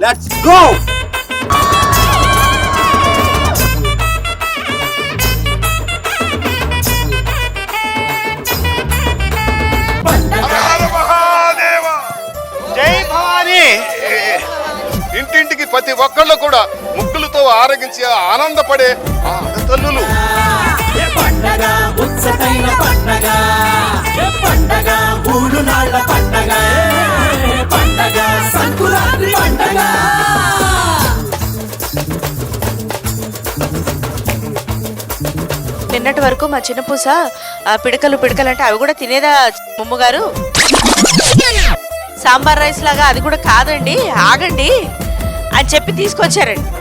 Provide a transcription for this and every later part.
Let's go. జై భవానీ. ఇంటింటికి ప్రతి ఒక్కళ్ళు కూడా ముగ్గులతో ఆరగించి ఆనందపడే ఆడతల్లులు. పండగ ఉత్సవైన పండగ, పండగ మూడు నాళ్ళ పండగ, పండగ సంకురాత్రి పండగ. నిన్నటి వరకు మా చిన్న పూస పిడకలు అంటే అవి కూడా తినేదా ముమ్మగారు? సాంబార్ రైస్ లాగా అది కూడా కాదండి, ఆగండి అని చెప్పి తీసుకొచ్చారండి.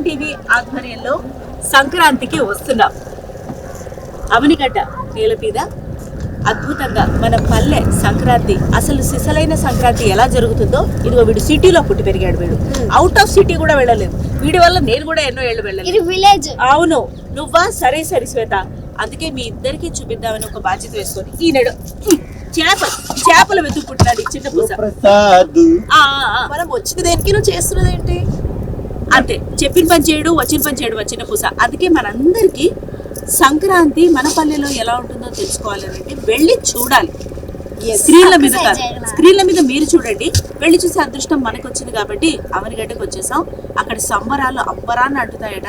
టీవీ ఆధ్వర్యంలో సంక్రాంతికి వస్తున్నాం. అవనిగడ్డ నేల మీద అద్భుతంగా మన పల్లె సంక్రాంతి, అసలు సిసలైన సంక్రాంతి ఎలా జరుగుతుందో, ఇదిగో వీడు సిటీలో పుట్టి పెరిగాడు, వీడు అవుట్ ఆఫ్ సిటీ కూడా వెళ్ళలేదు. వీడి వల్ల నేను కూడా ఎన్నో ఏళ్ళు వెళ్ళలేదు. అవును, నువ్వా? సరే శ్వేత, అందుకే మీ ఇద్దరికి చూపిద్దామని ఒక బాధ్యత వేసుకొని ఈనాడు చేపలు వెతుక్కుంటున్నాడు చిన్న పూస. మనం వచ్చిన దేనికి నువ్వు చేస్తున్నది ఏంటి? అంతే, చెప్పిన పని చేయడు, వచ్చిన పని చేయడు వచ్చిన పూస. అందుకే మనందరికీ సంక్రాంతి మన పల్లెలో ఎలా ఉంటుందో తెలుసుకోవాలంటే వెళ్ళి చూడాలి. స్క్రీన్ల మీద మీరు చూడండి, వెళ్ళి చూసే అదృష్టం మనకు వచ్చింది. కాబట్టి అవనిగడ్డకు వచ్చేసాం. అక్కడ సంబరాలు అంబరాన్ని అంటుతాయట,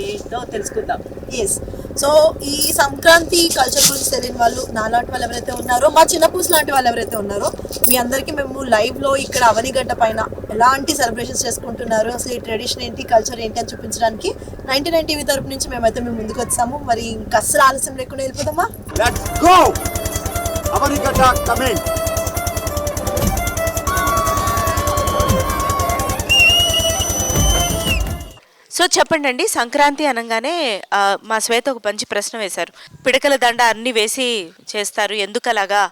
ఏంటో తెలుసుకుందాం. ఎస్, సో ఈ సంక్రాంతి కల్చర్ గురించి తెలియని వాళ్ళు, నాలాంటి వాళ్ళు ఎవరైతే ఉన్నారో, మా చిన్న పూస్ లాంటి వాళ్ళు ఎవరైతే ఉన్నారో, మీ అందరికీ మేము లైవ్లో ఇక్కడ అవనిగడ్డ పైన ఎలాంటి సెలబ్రేషన్స్ చేసుకుంటున్నారు, అసలు ఈ ట్రెడిషన్ ఏంటి, కల్చర్ ఏంటి అని చూపించడానికి 99 టీవీ తరపు నుంచి మేము ముందుకు వచ్చాము. మరి ఇంకా అసలు ఆలస్యం లేకుండా వెళ్ళిపోదామా? Let's go. Avanigadda coming. So చెప్పండి అండి, సంక్రాంతి అనగానే మా శ్వేత ఒక మంచి ప్రశ్న వేశారు. పిడకల దండ అన్ని వేసి చేస్తారు, ఎందుకు అలాగా?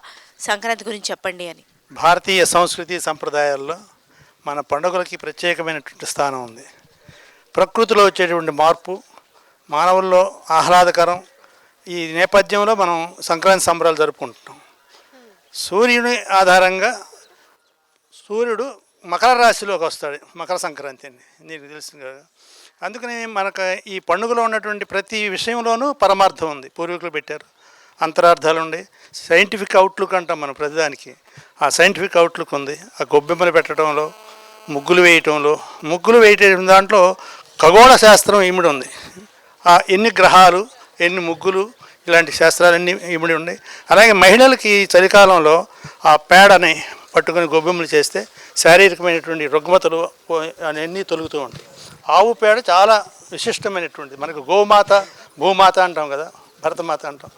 సంక్రాంతి గురించి చెప్పండి అని. భారతీయ సంస్కృతి సంప్రదాయాల్లో మన పండుగలకి ప్రత్యేకమైనటువంటి స్థానం ఉంది. ప్రకృతిలో వచ్చేటువంటి మార్పు, మానవుల్లో ఆహ్లాదకరం, ఈ నేపథ్యంలో మనం సంక్రాంతి సంబరాలు జరుపుకుంటున్నాం. సూర్యుని ఆధారంగా సూర్యుడు మకర రాశిలోకి వస్తాడు, మకర సంక్రాంతి అని నీకు తెలుసు కదా. అందుకని మనకు ఈ పండుగలో ఉన్నటువంటి ప్రతి విషయంలోనూ పరమార్థం ఉంది. పూర్వీకులు పెట్టారు, అంతరార్థాలు ఉండి, సైంటిఫిక్ అవుట్లుక్ అంటాం మనం ప్రతిదానికి. ఆ సైంటిఫిక్ అవుట్లుక్ ఉంది. ఆ గొబ్బెమ్మలు పెట్టడంలో, ముగ్గులు వేయటం దాంట్లో ఖగోళ శాస్త్రం ఇమిడి ఉంది. ఎన్ని గ్రహాలు, ఎన్ని ముగ్గులు, ఇలాంటి శాస్త్రాలన్నీ ఇమిడి ఉన్నాయి. అలాగే మహిళలకి చలికాలంలో ఆ పేడని పట్టుకొని గొబ్బెమ్మలు చేస్తే శారీరకమైనటువంటి రుగ్మతలు అవన్నీ తొలుగుతూ ఉంటాయి. ఆవు పేడ చాలా విశిష్టమైనటువంటిది. మనకు గోమాత, భూమాత అంటాం కదా, భరతమాత అంటాం.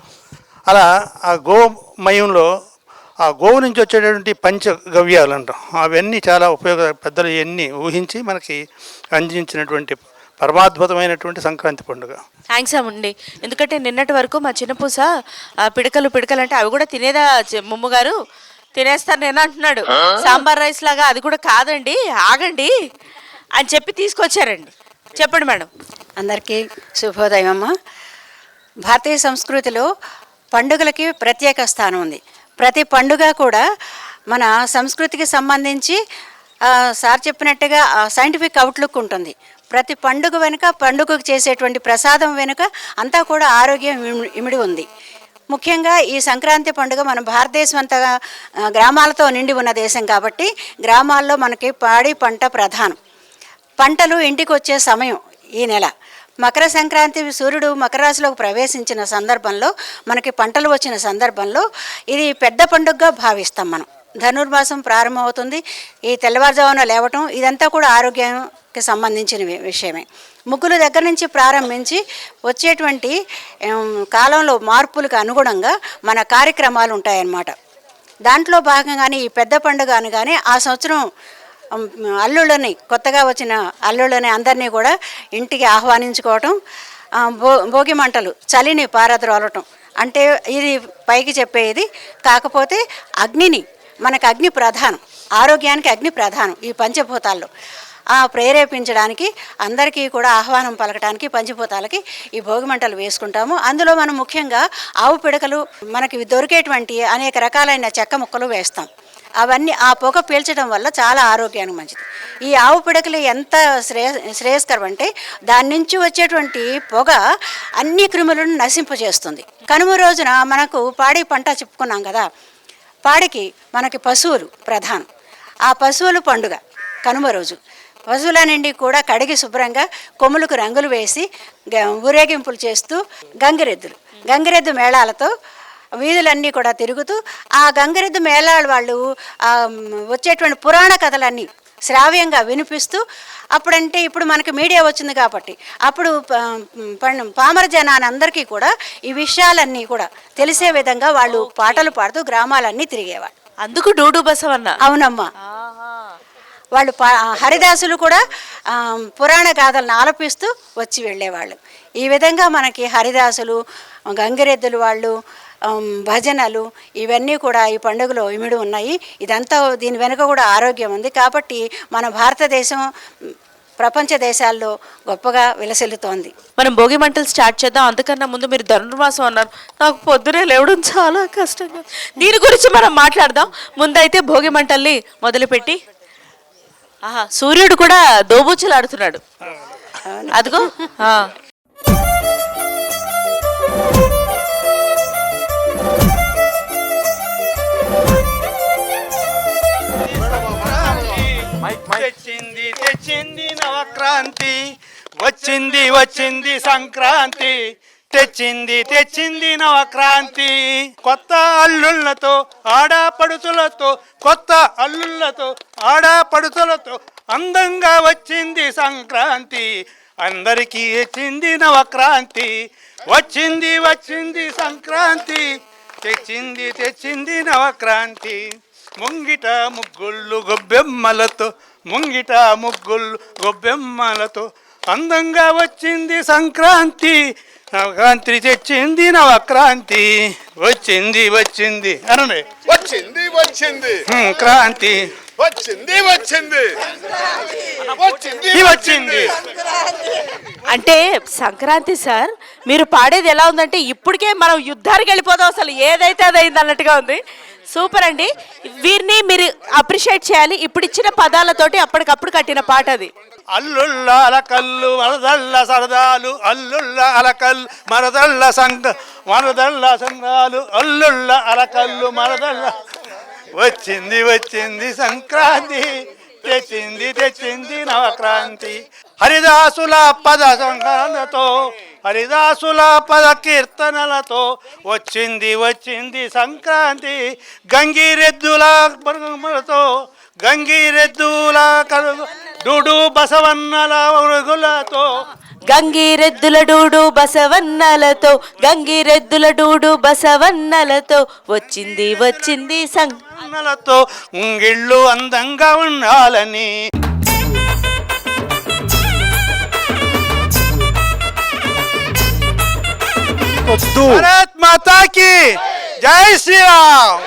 అలా ఆ గోమయంలో ఆ గోవు నుంచి వచ్చేటటువంటి పంచగవ్యాలు అంటాం, అవన్నీ చాలా పెద్దలు ఇవన్నీ ఊహించి మనకి అందించినటువంటి పరమాద్భుతమైనటువంటి సంక్రాంతి పండుగ. థ్యాంక్స్ అండి. ఎందుకంటే నిన్నటి వరకు మా చిన్నపూస పిడకలు అంటే అవి కూడా తినేదా ముమ్మగారు? తినేస్తాను నేను అంటున్నాడు. సాంబార్ రైస్ లాగా అది కూడా కాదండి, ఆగండి అని చెప్పి తీసుకొచ్చారండి. చెప్పండి మేడం. అందరికీ శుభోదయం. భారతీయ సంస్కృతిలో పండుగలకి ప్రత్యేక స్థానం ఉంది. ప్రతి పండుగ కూడా మన సంస్కృతికి సంబంధించి సార్ చెప్పినట్టుగా సైంటిఫిక్ అవుట్లుక్ ఉంటుంది. ప్రతి పండుగ వెనుక, పండుగకు చేసేటువంటి ప్రసాదం వెనుక అంతా కూడా ఆరోగ్యం ఇమిడి ఉంది. ముఖ్యంగా ఈ సంక్రాంతి పండుగ మన భారతదేశం అంతా గ్రామాలతో నిండి ఉన్న దేశం కాబట్టి గ్రామాల్లో మనకి పాడి పంట ప్రధానం. పంటలు ఇంటికి వచ్చే సమయం ఈ నెల. మకర సంక్రాంతి సూర్యుడు మకర రాశిలోకి ప్రవేశించిన సందర్భంలో, మనకి పంటలు వచ్చిన సందర్భంలో ఇది పెద్ద పండుగగా భావిస్తాం మనం. ధనుర్మాసం ప్రారంభమవుతుంది. ఈ తెల్లవారుజామున లేవటం ఇదంతా కూడా ఆరోగ్యానికి సంబంధించిన విషయమే. ముగ్గుల దగ్గర నుంచి ప్రారంభించి వచ్చేటువంటి కాలంలో మార్పులకు అనుగుణంగా మన కార్యక్రమాలు ఉంటాయన్నమాట. దాంట్లో భాగంగానే ఈ పెద్ద పండుగ అనగానే ఆ సంవత్సరం అల్లుళ్ళని, కొత్తగా వచ్చిన అల్లుళ్ళని అందరినీ కూడా ఇంటికి ఆహ్వానించుకోవటం, భోగి మంటలు, చలిని పారద్రోలటం. అంటే ఇది పైకి చెప్పేది కాకపోతే అగ్నిని, మనకు అగ్ని ప్రధానం. ఆరోగ్యానికి అగ్ని ప్రధానం ఈ పంచభూతాల్లో. ప్రేరేపించడానికి అందరికీ కూడా ఆహ్వానం పలకడానికి పంచభూతాలకి ఈ భోగి మంటలు వేసుకుంటాము. అందులో మనం ముఖ్యంగా ఆవు పిడకలు, మనకి దొరికేటువంటి అనేక రకాలైన చెక్క ముక్కలు వేస్తాం. అవన్నీ ఆ పొగ పీల్చడం వల్ల చాలా ఆరోగ్యానికి మంచిది. ఈ ఆవు పిడకలు ఎంత శ్రేయస్కరం అంటే దాని నుంచి వచ్చేటువంటి పొగ అన్ని క్రిములను నశింపజేస్తుంది. కనుమ రోజున మనకు పాడి పంట చెప్పుకున్నాం కదా, పాడికి మనకి పశువులు ప్రధానం. ఆ పశువులు పండుగ కనుమ రోజు పశువుల నుండి కూడా కడిగి శుభ్రంగా కొమ్ములకు రంగులు వేసి ఊరేగింపులు చేస్తూ గంగిరెద్దు మేళాలతో వీధులన్నీ కూడా తిరుగుతూ ఆ గంగిరెద్దు మేళాల వాళ్ళు వచ్చేటువంటి పురాణ కథలన్నీ శ్రావ్యంగా వినిపిస్తూ, అప్పుడంటే ఇప్పుడు మనకి మీడియా వచ్చింది కాబట్టి అప్పుడు పామర జనాన్ని అందరికీ కూడా ఈ విషయాలన్నీ కూడా తెలిసే విధంగా వాళ్ళు పాటలు పాడుతూ గ్రామాలన్నీ తిరిగేవాళ్ళు. అందుకు డూడు బసవన్న. అవునమ్మా. వాళ్ళు హరిదాసులు కూడా పురాణ గాథలను ఆలపిస్తూ వచ్చి వెళ్ళేవాళ్ళు. ఈ విధంగా మనకి హరిదాసులు, గంగిరెద్దులు వాళ్ళు, భజనలు ఇవన్నీ కూడా ఈ పండుగలో ఇమిడి ఉన్నాయి. ఇదంతా దీని వెనుక కూడా ఆరోగ్యం ఉంది. కాబట్టి మన భారతదేశం ప్రపంచ దేశాల్లో గొప్పగా విలసిల్లుతోంది. మనం భోగి మంటలు స్టార్ట్ చేద్దాం. అంతకన్నా ముందు మీరు ధనుర్మాసం అన్నారు, నాకు పొద్దునే లేవడం చాలా కష్టంగా. దీని గురించి మనం మాట్లాడదాం. ముందైతే భోగి మంటల్ని మొదలుపెట్టి సూర్యుడు కూడా దోబూచులాడుతున్నాడు. అదిగో తెచ్చింది నవక్రాంతి, వచ్చింది సంక్రాంతి, తెచ్చింది నవక్రాంతి. కొత్త అల్లుళ్ళతో ఆడాపడుతులతో అందంగా వచ్చింది సంక్రాంతి. అందరికీ వచ్చింది నవక్రాంతి. వచ్చింది సంక్రాంతి, తెచ్చింది నవక్రాంతి. ముంగిట ముగ్గుళ్ళు గొబ్బెమ్మలతో అందంగా వచ్చింది సంక్రాంతి. నవక్రాంతి తెచ్చింది నవక్రాంతి. వచ్చింది అనండి. వచ్చింది క్రాంతి వచ్చింది. అంటే సంక్రాంతి సార్ మీరు పాడేది ఎలా ఉందంటే ఇప్పటికే మనం యుద్ధానికి వెళ్ళిపోదాం, అసలు ఏదైతే అదైంది అన్నట్టుగా ఉంది. సూపర్ అండి. వీరిని మీరు అప్రిషియేట్ చేయాలి. ఇప్పుడు ఇచ్చిన పదాలతోటి అప్పటికప్పుడు కట్టిన పాట అది. అల్లుళ్ళ అలకల్లు మరదళ్ళ సరదాలు, అల్లుళ్ళ అలకల్లు మరదళ్ళ సంఘాలు, అల్లుళ్ళ అలకల్లు మరదళ్ళ. వచ్చింది సంక్రాంతి, తెచ్చింది నవక్రాంతి. హరిదాసుల పద కీర్తనలతో వచ్చింది సంక్రాంతి. గంగిరెద్దుల డూడు బసవన్నల ఉరుగులతో, గంగిరెద్దుల డూడు బసవన్నలతో వచ్చింది సంక్రాంతితో ఉంగిళ్ళు అందంగా ఉండాలని. భారత్ మాతా కీ జై శ్రీరామ్.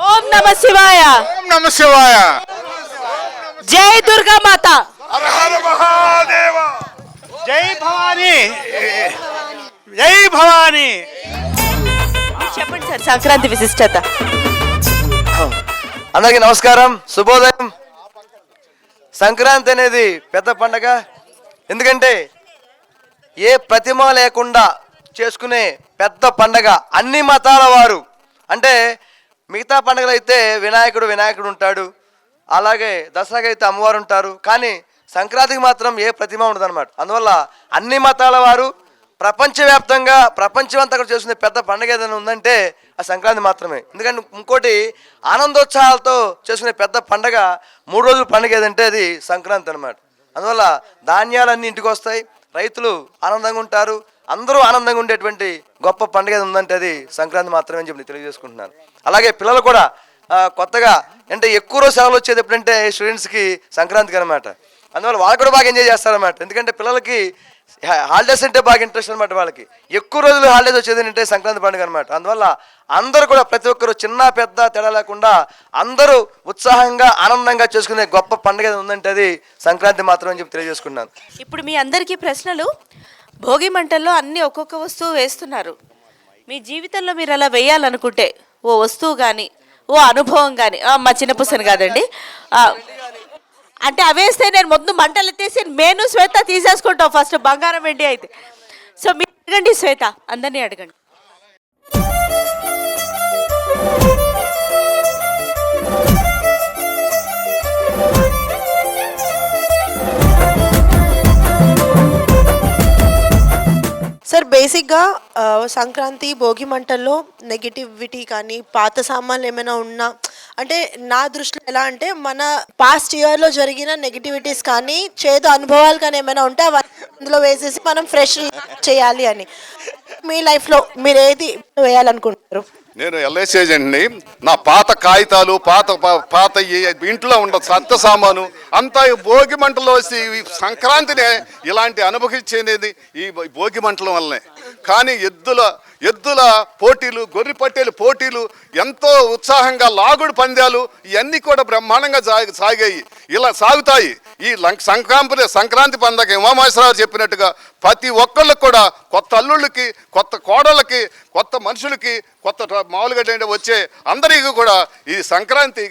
ఓం నమ శివాయ. జై దుర్గా మాత. జై భవానీ. చెప్పండి సార్ సంక్రాంతి విశిష్టత. అందరికీ నమస్కారం, శుభోదయం. సంక్రాంతి అనేది పెద్ద పండగ. ఎందుకంటే ఏ ప్రతిమ లేకుండా చేసుకునే పెద్ద పండగ. అన్ని మతాల వారు, అంటే మిగతా పండుగలు అయితే వినాయకుడు ఉంటాడు, అలాగే దసరాకి అయితే అమ్మవారు ఉంటారు, కానీ సంక్రాంతికి మాత్రం ఏ ప్రతిమ ఉండదు అనమాట. అందువల్ల అన్ని మతాల వారు ప్రపంచవ్యాప్తంగా ప్రపంచమంతా కూడా చేసుకునే పెద్ద పండుగ ఏదైనా ఉందంటే ఆ సంక్రాంతి మాత్రమే. ఎందుకంటే ఇంకోటి ఆనందోత్సాహాలతో చేసుకునే పెద్ద పండగ 3 రోజుల పండుగ ఏదంటే అది సంక్రాంతి అనమాట. అందువల్ల ధాన్యాలన్నీ ఇంటికి వస్తాయి, రైతులు ఆనందంగా ఉంటారు, అందరూ ఆనందంగా ఉండేటువంటి గొప్ప పండుగ ఉందంటే అది సంక్రాంతి మాత్రమే అని చెప్పి తెలియజేసుకుంటున్నాను. అలాగే పిల్లలు కూడా కొత్తగా అంటే ఎక్కువ రోజు సెలవులు వచ్చేది ఎప్పుడంటే స్టూడెంట్స్కి సంక్రాంతికి అనమాట. అందువల్ల వాళ్ళు కూడా బాగా ఎంజాయ్ చేస్తారన్నమాట. ఎందుకంటే పిల్లలకి హాలిడేస్ అంటే బాగా ఇంట్రెస్ట్ అనమాట వాళ్ళకి. ఎక్కువ రోజులు హాలిడేస్ వచ్చేది అంటే సంక్రాంతి పండుగ అనమాట. అందువల్ల అందరూ కూడా ప్రతి ఒక్కరు చిన్న పెద్ద తేడా లేకుండా అందరూ ఉత్సాహంగా ఆనందంగా చేసుకునే గొప్ప పండుగ ఉందంటే అది సంక్రాంతి మాత్రం అని చెప్పి తెలియజేసుకున్నాను. ఇప్పుడు మీ అందరికీ ప్రశ్నలు. భోగి మంటల్లో అన్ని ఒక్కొక్క వస్తువు వేస్తున్నారు. మీ జీవితంలో మీరు అలా వేయాలనుకుంటే ఓ వస్తువు కానీ ఓ అనుభవం కానీ, మా చిన్నపుసని కాదండి, అంటే అవేస్తే నేను ముందు మంటలు ఎత్తేసి నేను శ్వేత తీసేసుకుంటాం ఫస్ట్, బంగారం వెండి అయితే. సో మీరు అడగండి శ్వేత, అందరినీ అడగండి. సార్ బేసిక్గా సంక్రాంతి భోగి మంటల్లో నెగిటివిటీ కానీ పాత సామాన్లు ఏమైనా ఉన్నా, అంటే నా దృష్టిలో ఎలా అంటే మన పాస్ట్ ఇయర్లో జరిగిన నెగిటివిటీస్ కానీ చేదు అనుభవాలు కానీ ఏమైనా ఉంటే అవన్నీ అందులో వేసేసి మనం ఫ్రెష్ చేయాలి అని. మీ లైఫ్లో మీరు ఏది వేయాలనుకుంటారు? నేను ఎల్ఐసి ఏజెంట్ని. నా పాత కాగితాలు, పాత ఇంట్లో ఉన్న సత్త సామాను అంతా ఈ భోగి మంటలో వచ్చి ఈ సంక్రాంతినే ఇలాంటి అనుభవించేది ఈ భోగి మంటల వల్లనే. కానీ ఎద్దుల పోటీలు, గొర్రె పట్టేలు పోటీలు, ఎంతో ఉత్సాహంగా లాగుడు పందాలు ఇవన్నీ కూడా బ్రహ్మాండంగా సాగాయి, ఇలా సాగుతాయి. ఈ సంక్రాంతి పండగ ఉమామహేశ్వరరావు చెప్పినట్టుగా ప్రతి ఒక్కళ్ళకి కూడా, కొత్త అల్లుళ్ళకి, కొత్త కోడళ్ళకి, కొత్త మనుషులకి, కొత్త మామూలుగా వచ్చే అందరికీ కూడా ఈ సంక్రాంతి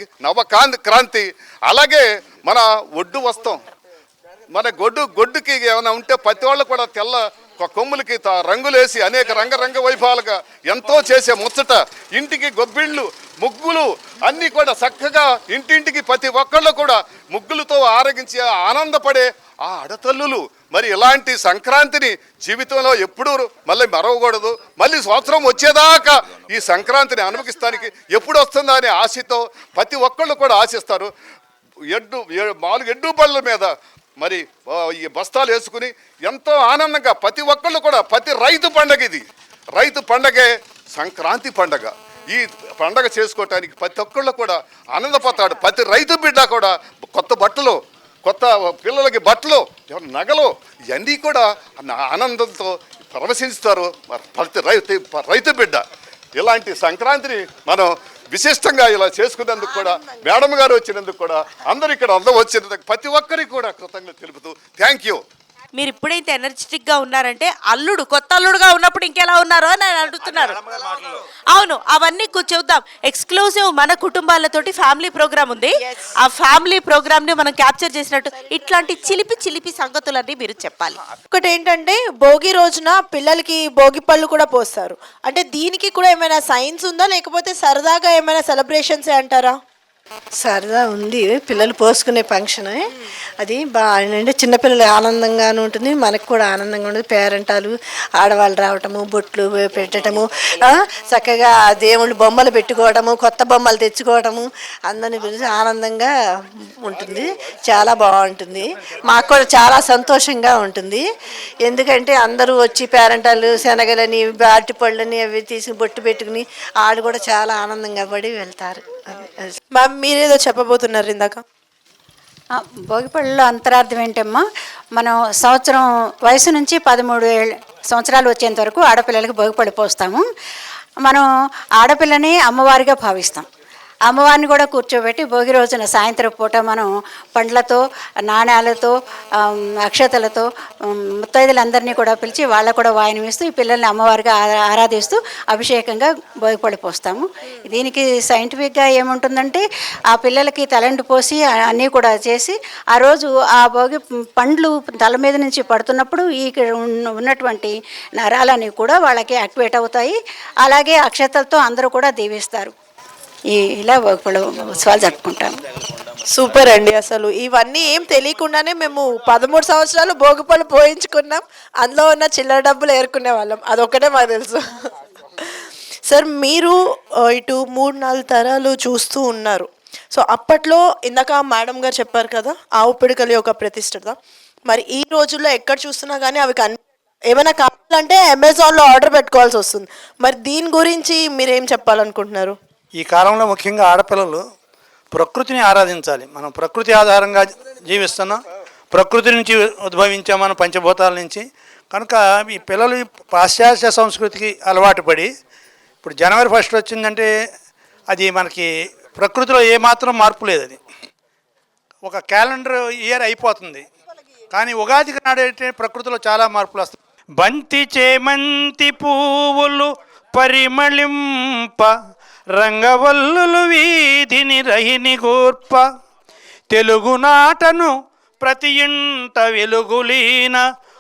క్రాంతి. అలాగే మన ఒడ్డు వస్తాం, మన గొడ్డుకి ఏమైనా ఉంటే ప్రతి వాళ్ళు కూడా తెల్ల కొమ్ములకి రంగులేసి అనేక రంగరంగ వైభవాలుగా ఎంతో చేసే ముచ్చట. ఇంటికి గొబ్బిళ్ళు, ముగ్గులు అన్నీ కూడా చక్కగా ఇంటింటికి ప్రతి ఒక్కళ్ళు కూడా ముగ్గులతో ఆరగించి ఆనందపడే ఆ ఆడతల్లులు. మరి ఇలాంటి సంక్రాంతిని జీవితంలో ఎప్పుడూ మళ్ళీ మరవకూడదు. మళ్ళీ సంవత్సరం వచ్చేదాకా ఈ సంక్రాంతిని అనుభవిస్తానికి ఎప్పుడు వస్తుందా అనే ఆశతో ప్రతి ఒక్కళ్ళు కూడా ఆశిస్తారు. ఎడ్డు బళ్ళ మీద మరి ఈ బస్తాలు వేసుకుని ఎంతో ఆనందంగా ప్రతి ఒక్కళ్ళు కూడా, ప్రతి రైతు పండగ ఇది, రైతు పండగే సంక్రాంతి పండగ. ఈ పండగ చేసుకోవటానికి ప్రతి ఒక్కళ్ళు కూడా ఆనందపోతాడు. ప్రతి రైతు బిడ్డ కూడా కొత్త బట్టలు, కొత్త పిల్లలకి బట్టలు, నగలు ఇవన్నీ కూడా ఆనందంతో ప్రదర్శిస్తారు ప్రతి రైతు బిడ్డ. ఇలాంటి సంక్రాంతిని మనం విశిష్టంగా ఇలా చేసుకునేందుకు కూడా, మేడం గారు వచ్చినందుకు కూడా, అందరూ ఇక్కడ అందరూ వచ్చినందుకు ప్రతి ఒక్కరికి కూడా కృతజ్ఞత తెలుపుతూ థ్యాంక్ యూ. మీరు ఇప్పుడైతే ఎనర్జెటిక్గా ఉన్నారంటే అల్లుడు, కొత్త అల్లుడుగా ఉన్నప్పుడు ఇంకెలా ఉన్నారో అని అడుగుతున్నారు. అవును, అవన్నీ చూద్దాం. ఎక్స్క్లూజివ్ మన కుటుంబాలతోటి ఫ్యామిలీ ప్రోగ్రామ్ ఉంది. ఆ ఫ్యామిలీ ప్రోగ్రామ్ని మనం క్యాప్చర్ చేసినట్టు ఇట్లాంటి చిలిపి సంగతులన్నీ మీరు చెప్పాలి. ఒకటి ఏంటంటే భోగి రోజున పిల్లలకి భోగి పళ్ళు కూడా పోస్తారు. అంటే దీనికి కూడా ఏమైనా సైన్స్ ఉందా, లేకపోతే సరదాగా ఏమైనా సెలబ్రేషన్స్ అంటారా? సరదా ఉంది, పిల్లలు పోసుకునే ఫంక్షన్ అది బాగా చిన్నపిల్లలు ఆనందంగాను ఉంటుంది, మనకు కూడా ఆనందంగా ఉంటుంది. పేరెంటాలు ఆడవాళ్ళు రావటము, బొట్లు పెట్టడము, చక్కగా దేవుళ్ళు బొమ్మలు పెట్టుకోవడము, కొత్త బొమ్మలు తెచ్చుకోవడము, అందరిని పిలిచి ఆనందంగా ఉంటుంది. చాలా బాగుంటుంది, మాకు కూడా చాలా సంతోషంగా ఉంటుంది. ఎందుకంటే అందరూ వచ్చి పేరెంటాలు శనగలని, అరటి పళ్ళని అవి తీసి బొట్టు పెట్టుకుని వాళ్ళు కూడా చాలా ఆనందంగా పడి వెళ్తారు. మ్యామ్ మీరేదో చెప్పబోతున్నారు ఇందాక. భోగిపళ్ళలో అంతరార్థం ఏంటమ్మా, మనం సంవత్సరం వయసు నుంచి 13 సంవత్సరాలు వచ్చేంత వరకు ఆడపిల్లలకి భోగిపళ్ళు పోస్తాము. మనం ఆడపిల్లని అమ్మవారిగా భావిస్తాం. అమ్మవారిని కూడా కూర్చోబెట్టి భోగి రోజున సాయంత్రం పూట మనం పండ్లతో, నాణ్యాలతో, అక్షతలతో ముత్తైదులందరినీ కూడా పిలిచి వాళ్ళకు కూడా వాయనం ఇస్తూ ఈ పిల్లల్ని అమ్మవారిగా ఆరాధిస్తూ అభిషేకంగా భోగిపళ్ళు పోస్తాము. దీనికి సైంటిఫిక్గా ఏముంటుందంటే ఆ పిల్లలకి తలంటు పోసి అన్నీ కూడా చేసి ఆ రోజు ఆ భోగి పండ్లు తల మీద నుంచి పడుతున్నప్పుడు ఈ ఉన్నటువంటి నరాలన్నీ కూడా వాళ్ళకి యాక్టివేట్ అవుతాయి. అలాగే అక్షతలతో అందరూ కూడా దీవిస్తారు. ఇలా ఉత్సవాలు జరుపుకుంటాం. సూపర్ అండి. అసలు ఇవన్నీ ఏం తెలియకుండానే మేము 13 సంవత్సరాలు భోగిపళ్ళు పోయించుకున్నాం. అందులో ఉన్న చిల్లర డబ్బులు ఏరుకునే వాళ్ళం, అదొక్కటే మాకు తెలుసు. సార్ మీరు ఇటు 3-4 తరాలు చూస్తూ ఉన్నారు. సో అప్పట్లో ఇందాక మేడం గారు చెప్పారు కదా ఆవు పిడకలి యొక్క ప్రతిష్టత. మరి ఈ రోజుల్లో ఎక్కడ చూస్తున్నా కానీ అవి ఏమైనా కావాలంటే అమెజాన్లో ఆర్డర్ పెట్టుకోవాల్సి వస్తుంది. మరి దీని గురించి మీరేం చెప్పాలనుకుంటున్నారు? ఈ కాలంలో ముఖ్యంగా ఆడపిల్లలు ప్రకృతిని ఆరాధించాలి. మనం ప్రకృతి ఆధారంగా జీవిస్తున్నాం. ప్రకృతి నుంచి ఉద్భవించాం మనం, పంచభూతాల నుంచి. కనుక ఈ పిల్లలు పాశ్చాత్య సంస్కృతికి అలవాటు పడి ఇప్పుడు జనవరి 1 వచ్చిందంటే అది మనకి ప్రకృతిలో ఏమాత్రం మార్పు లేదు. అది ఒక క్యాలెండర్ ఇయర్ అయిపోతుంది, కానీ ఉగాదికి నాడైతే ప్రకృతిలో చాలా మార్పులు వస్తాయి. బంతి చేమంతి పువ్వులు పరిమళింప, రంగవల్లులు వీధిని రహిని గూర్ప, తెలుగునాటను ప్రతి ఇంట వెలుగులీన,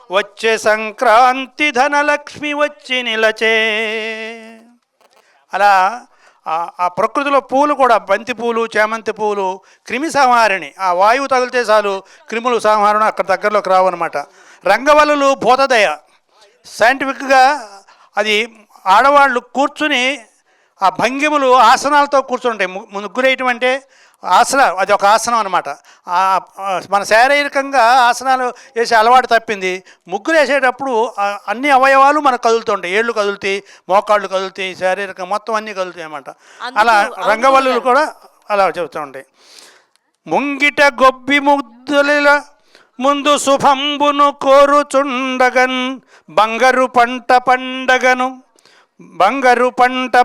వచ్చే సంక్రాంతి ధనలక్ష్మి వచ్చి నిలచే. అలా ఆ ప్రకృతిలో పూలు కూడా, బంతి పూలు, చేమంతి పూలు క్రిమి సంహారిణి. ఆ వాయువు తగిలితే చాలు క్రిములు సంహారణ అక్కడ దగ్గరలోకి రావు అనమాట. రంగవల్లులు భూతదయ. సైంటిఫిక్గా అది ఆడవాళ్ళు కూర్చుని ఆ భంగిములు ఆసనాలతో కూర్చుంటాయి. ముగ్గురేయటం అంటే అది ఒక ఆసనం అనమాట. మన శారీరకంగా ఆసనాలు వేసే అలవాటు తప్పింది. ముగ్గురు వేసేటప్పుడు అన్ని అవయవాలు మనకు కదులుతుంటాయి. ఏళ్ళు కదులుతాయి, మోకాళ్ళు కదులుతాయి, శారీరకంగా మొత్తం అన్నీ కదులుతాయి అన్నమాట. అలా రంగవల్లులు కూడా అలా చెబుతూ ఉంటాయి. ముంగిట గొబ్బి ముద్దుల ముందు శుభంబును కోరుచుండగన్, బంగారు పంట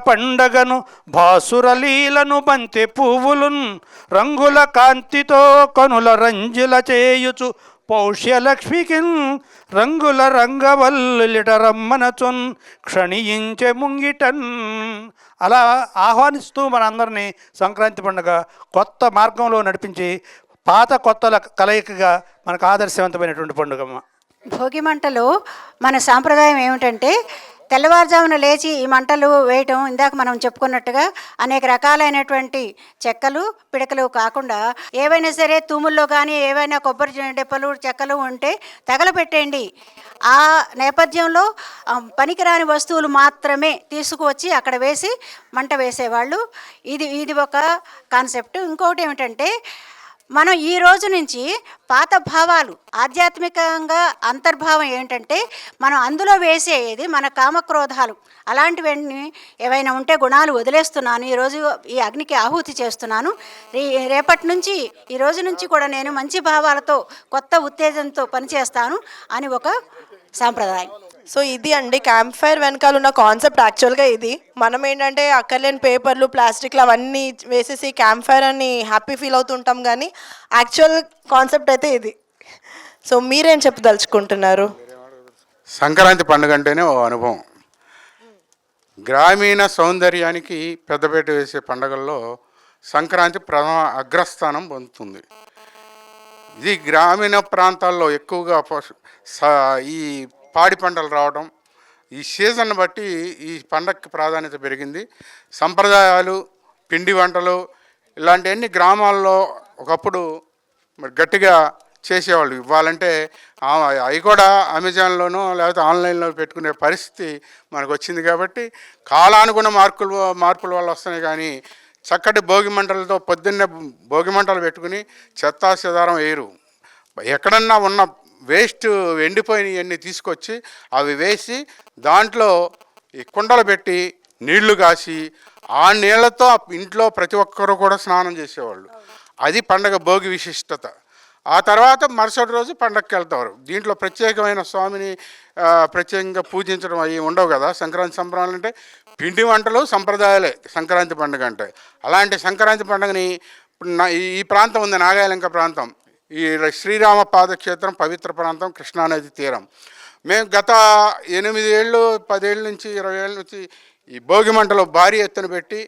పండగను భాసురలీలను బంతి పువ్వులున్, రంగుల కాంతితో కనుల రంజుల చేయుచు, పౌష్యలక్ష్మికిన్ రంగుల రంగవల్లులిట రమ్మనచున్, క్షణించే ముంగిటన్. అలా ఆహ్వానిస్తూ మనందరినీ సంక్రాంతి పండుగ కొత్త మార్గంలో నడిపించి పాత కొత్తల కలయికగా మనకు ఆదర్శవంతమైనటువంటి పండుగమ్మ. భోగి మంటలు మన సాంప్రదాయం ఏమిటంటే తెల్లవారుజామున లేచి ఈ మంటలు వేయటం. ఇందాక మనం చెప్పుకున్నట్టుగా అనేక రకాలైనటువంటి చెక్కలు పిడకలు కాకుండా ఏవైనా సరే తూముల్లో కానీ ఏవైనా కొబ్బరి డెప్పలు చెక్కలు ఉంటే తగలపెట్టేయండి. ఆ నేపథ్యంలో పనికిరాని వస్తువులు మాత్రమే తీసుకువచ్చి అక్కడ వేసి మంట వేసేవాళ్ళు. ఇది ఒక కాన్సెప్ట్. ఇంకొకటి ఏమిటంటే మనం ఈ రోజు నుంచి పాత భావాలు, ఆధ్యాత్మికంగా అంతర్భావం ఏంటంటే మనం అందులో వేసేది మన కామక్రోధాలు అలాంటివన్నీ ఏవైనా ఉంటే గుణాలు వదిలేస్తున్నాను, ఈరోజు ఈ అగ్నికి ఆహుతి చేస్తున్నాను, రేపటి నుంచి ఈ రోజు నుంచి కూడా నేను మంచి భావాలతో కొత్త ఉత్తేజంతో పనిచేస్తాను అని ఒక సాంప్రదాయం. సో ఇది అండి క్యాంప్ ఫైర్ వెనకాల ఉన్న కాన్సెప్ట్. యాక్చువల్గా ఇది మనం ఏంటంటే అక్కర్లేని పేపర్లు, ప్లాస్టిక్లు అవన్నీ వేసేసి క్యాంప్ ఫైర్ అని హ్యాపీ ఫీల్ అవుతుంటాం, కానీ యాక్చువల్ కాన్సెప్ట్ అయితే ఇది. సో మీరేం చెప్పదలుచుకుంటున్నారు? సంక్రాంతి పండుగ అంటేనే ఓ అనుభవం. గ్రామీణ సౌందర్యానికి పెద్దపీట వేసే పండుగల్లో సంక్రాంతి ప్రథమ అగ్రస్థానం పొందుతుంది. ఇది గ్రామీణ ప్రాంతాల్లో ఎక్కువగా ఈ పాడి పంటలు రావడం, ఈ సీజన్ బట్టి ఈ పండగకి ప్రాధాన్యత పెరిగింది. సంప్రదాయాలు, పిండి వంటలు ఇలాంటివన్నీ గ్రామాల్లో ఒకప్పుడు మరి గట్టిగా చేసేవాళ్ళు. ఇవ్వాలంటే అవి కూడా అమెజాన్లోనో లేకపోతే ఆన్లైన్లో పెట్టుకునే పరిస్థితి మనకు వచ్చింది. కాబట్టి కాలానుగుణ మార్పుల వల్ల వస్తున్నాయి. కానీ చక్కటి భోగి మంటలతో పొద్దున్నే భోగి మంటలు పెట్టుకుని చెత్తా చెదారం వేయరు. ఎక్కడన్నా ఉన్న వేస్ట్ ఎండిపోయినవన్నీ తీసుకొచ్చి అవి వేసి దాంట్లో ఈ కుండలు పెట్టి నీళ్లు కాసి ఆ నీళ్లతో ఇంట్లో ప్రతి ఒక్కరు కూడా స్నానం చేసేవాళ్ళు. అది పండగ భోగి విశిష్టత. ఆ తర్వాత మరుసటి రోజు పండగకి వెళ్తారు. దీంట్లో ప్రత్యేకమైన స్వామిని ప్రత్యేకంగా పూజించడం అవి ఉండవు కదా. సంక్రాంతి సంబరాలు అంటే పిండి వంటలు సంప్రదాయాలే సంక్రాంతి పండుగ అంటే. అలాంటి సంక్రాంతి పండుగని ఈ ప్రాంతం ఉంది, నాగాలంక ప్రాంతం, ఈ శ్రీరామ పాదక్షేత్రం, పవిత్ర ప్రాంతం, కృష్ణానది తీరం. మేము గత 8 ఏళ్ళు 10 ఏళ్ళ నుంచి 20 ఏళ్ళ నుంచి ఈ భోగి మంటలు భారీ ఎత్తున పెట్టి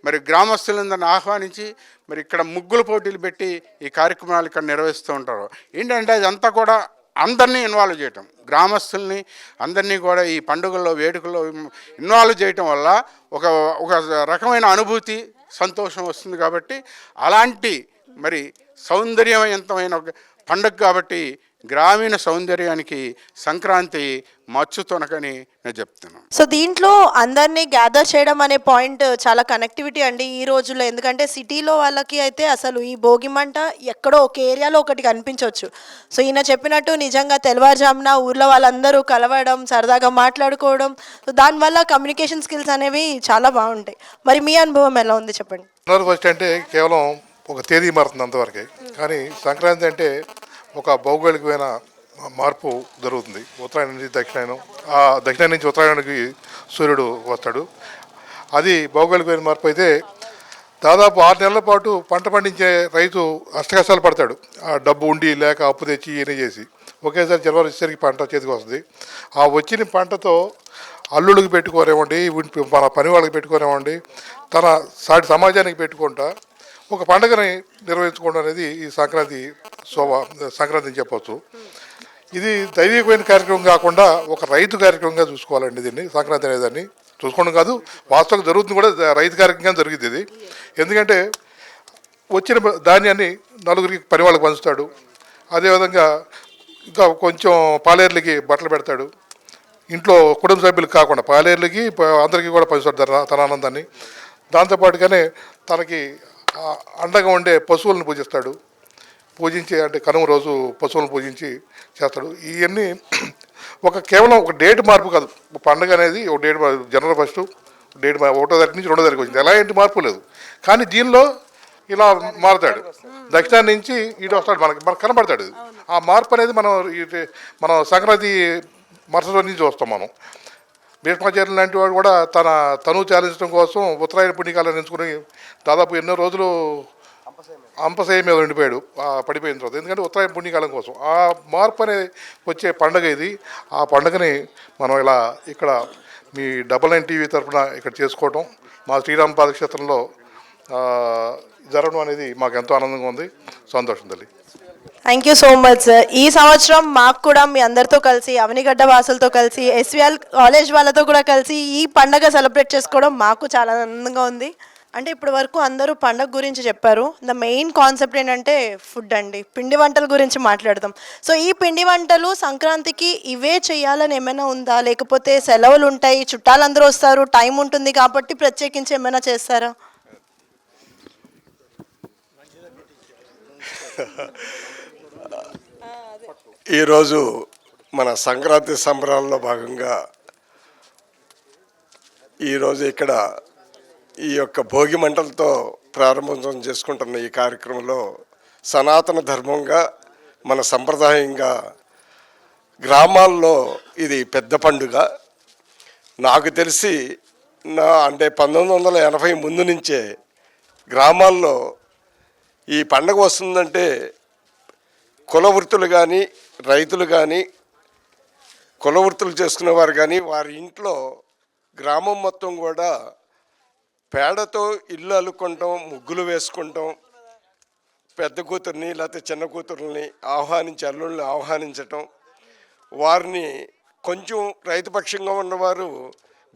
మరి గ్రామస్తులందరిని ఆహ్వానించి మరి ఇక్కడ ముగ్గుల పోటీలు పెట్టి ఈ కార్యక్రమాలు ఇక్కడ నిర్వహిస్తూ ఉంటారు. ఏంటంటే అదంతా కూడా అందరినీ ఇన్వాల్వ్ చేయటం, గ్రామస్తుల్ని అందరినీ కూడా ఈ పండుగల్లో వేడుకల్లో ఇన్వాల్వ్ చేయటం వల్ల ఒక రకమైన అనుభూతి, సంతోషం వస్తుంది. కాబట్టి అలాంటి మరి సౌందర్యవంతమైన పండుగ కాబట్టి గ్రామీణ సౌందర్యానికి సంక్రాంతి మచ్చుతొనకని నేను చెప్తున్నాను. సో దీంట్లో అందరినీ గ్యాదర్ చేయడం అనే పాయింట్ చాలా కనెక్టివిటీ అండి ఈ రోజుల్లో. ఎందుకంటే సిటీలో వాళ్ళకి అయితే అసలు ఈ భోగి మంట ఎక్కడో ఒక ఏరియాలో ఒకటి కనిపించవచ్చు. సో ఈయన చెప్పినట్టు నిజంగా తెల్లవారుజామున ఊర్లో వాళ్ళందరూ కలవడం, సరదాగా మాట్లాడుకోవడం, సో దానివల్ల కమ్యూనికేషన్ స్కిల్స్ అనేవి చాలా బాగుంటాయి. మరి మీ అనుభవం ఎలా ఉంది చెప్పండి. ఫస్ట్ అంటే కేవలం ఒక తేదీ మారుతుంది అంతవరకే. కానీ సంక్రాంతి అంటే ఒక భౌగోళికమైన మార్పు జరుగుతుంది. ఉత్తరాయణం నుంచి దక్షిణాయనం, ఆ దక్షిణాయనం నుంచి ఉత్తరాయణానికి సూర్యుడు వస్తాడు. అది భౌగోళికమైన మార్పు అయితే దాదాపు 6 నెలల పాటు పంట పండించే రైతు అష్టకష్టాలు పడతాడు. ఆ డబ్బు ఉండి లేక అప్పు తెచ్చి ఇవన్నీ చేసి ఒకేసారి జనవరి వచ్చేసరికి పంట చేతికి వస్తుంది. ఆ వచ్చిన పంటతో అల్లుడికి పెట్టుకోరేమండి, మన పని వాళ్ళకి పెట్టుకోరేమండి, తన సాటి సమాజానికి పెట్టుకుంటా ఒక పండుగని నిర్వహించుకోవడం అనేది ఈ సంక్రాంతి సంక్రాంతి అని చెప్పవచ్చు. ఇది దైవికమైన కార్యక్రమం కాకుండా ఒక రైతు కార్యక్రమంగా చూసుకోవాలండి. దీన్ని సంక్రాంతి అనేదాన్ని చూసుకోవడం కాదు, వాస్తవంగా జరుగుతుంది కూడా రైతు కార్యక్రమంగా జరిగింది ఇది. ఎందుకంటే వచ్చిన ధాన్యాన్ని నలుగురికి పని వాళ్ళకి పంచుతాడు. అదేవిధంగా ఇంకా కొంచెం పాలేర్లకి బట్టలు పెడతాడు. ఇంట్లో కుటుంబ సభ్యులకు కాకుండా పాలేర్లకి అందరికీ కూడా పంచుతాడు తన ఆనందాన్ని. దాంతోపాటుగానే తనకి అండగా ఉండే పశువులను పూజిస్తాడు. పూజించి అంటే కనుమ రోజు పశువులను పూజించి చేస్తాడు. ఇవన్నీ కేవలం ఒక డేట్ మార్పు కాదు. పండుగ అనేది ఒక డేట్ జనవరి 1 డేట్ 1వ తారీఖు నుంచి 2వ తారీఖు వచ్చింది. ఎలాంటి మార్పు లేదు. కానీ దీనిలో ఇలా మారుతాడు. దక్షిణాన్ని నుంచి ఇటు వస్తాడు, మనకు కనబడతాడు. ఆ మార్పు అనేది మనం సంక్రాంతి మరుసటి నుంచి చూస్తాం. మనం భీష్మాచార్యులు లాంటి వాడు కూడా తను చాలించడం కోసం ఉత్తరాయణ పుణ్యకాలను ఎంచుకుని దాదాపు ఎన్నో రోజులు అంపశయ్య మీద ఉండిపోయాడు పడిపోయిన తర్వాత. ఎందుకంటే ఉత్తరాయణ పుణ్యకాలం కోసం ఆ మార్పు అనేది వచ్చే పండుగ ఇది. ఆ పండుగని మనం ఇలా ఇక్కడ మీ 99 టీవీ తరఫున ఇక్కడ చేసుకోవటం, మా శ్రీరామ పాదక్షేత్రంలో జరగడం అనేది మాకు ఎంతో ఆనందంగా ఉంది. సంతోషం తల్లి. Thank you so much sir. ఈ సంవత్సరం మాకు కూడా మీ అందరితో కలిసి, అవనిగడ్డ వాసులతో కలిసి, ఎస్విఎల్ కాలేజ్ వాళ్ళతో కూడా కలిసి ఈ పండగ సెలబ్రేట్ చేసుకోవడం మాకు చాలా ఆనందంగా ఉంది. అంటే ఇప్పటి వరకు అందరూ పండగ గురించి చెప్పారు. ద మెయిన్ కాన్సెప్ట్ ఏంటంటే ఫుడ్ అండి, పిండి వంటల గురించి మాట్లాడదాం. సో ఈ పిండి వంటలు సంక్రాంతికి ఇవే చేయాలని ఏమైనా ఉందా, లేకపోతే సెలవులు ఉంటాయి, చుట్టాలందరూ వస్తారు, టైం ఉంటుంది కాబట్టి ప్రత్యేకించి ఏమైనా చేస్తారా? ఈరోజు మన సంక్రాంతి సంబరాల్లో భాగంగా ఈరోజు ఇక్కడ ఈ యొక్క భోగి మంటలతో ప్రారంభం చేసుకుంటున్న ఈ కార్యక్రమంలో సనాతన ధర్మంగా మన సంప్రదాయంగా గ్రామాల్లో ఇది పెద్ద పండుగ. నాకు తెలిసి అంటే 1980 ముందు నుంచే గ్రామాల్లో ఈ పండుగ వస్తుందంటే కుల వృత్తులు కానీ, రైతులు కానీ, కుల వృత్తులు చేసుకునేవారు కానీ వారి ఇంట్లో గ్రామం మొత్తం కూడా పేడతో ఇల్లు అల్లుకుంటాం, ముగ్గులు వేసుకుంటాం, పెద్ద కూతుర్ని లేకపోతే చిన్న కూతుర్ని ఆహ్వానించి అల్లుళ్ళని ఆహ్వానించటం, వారిని కొంచెం రైతుపక్షంగా ఉన్నవారు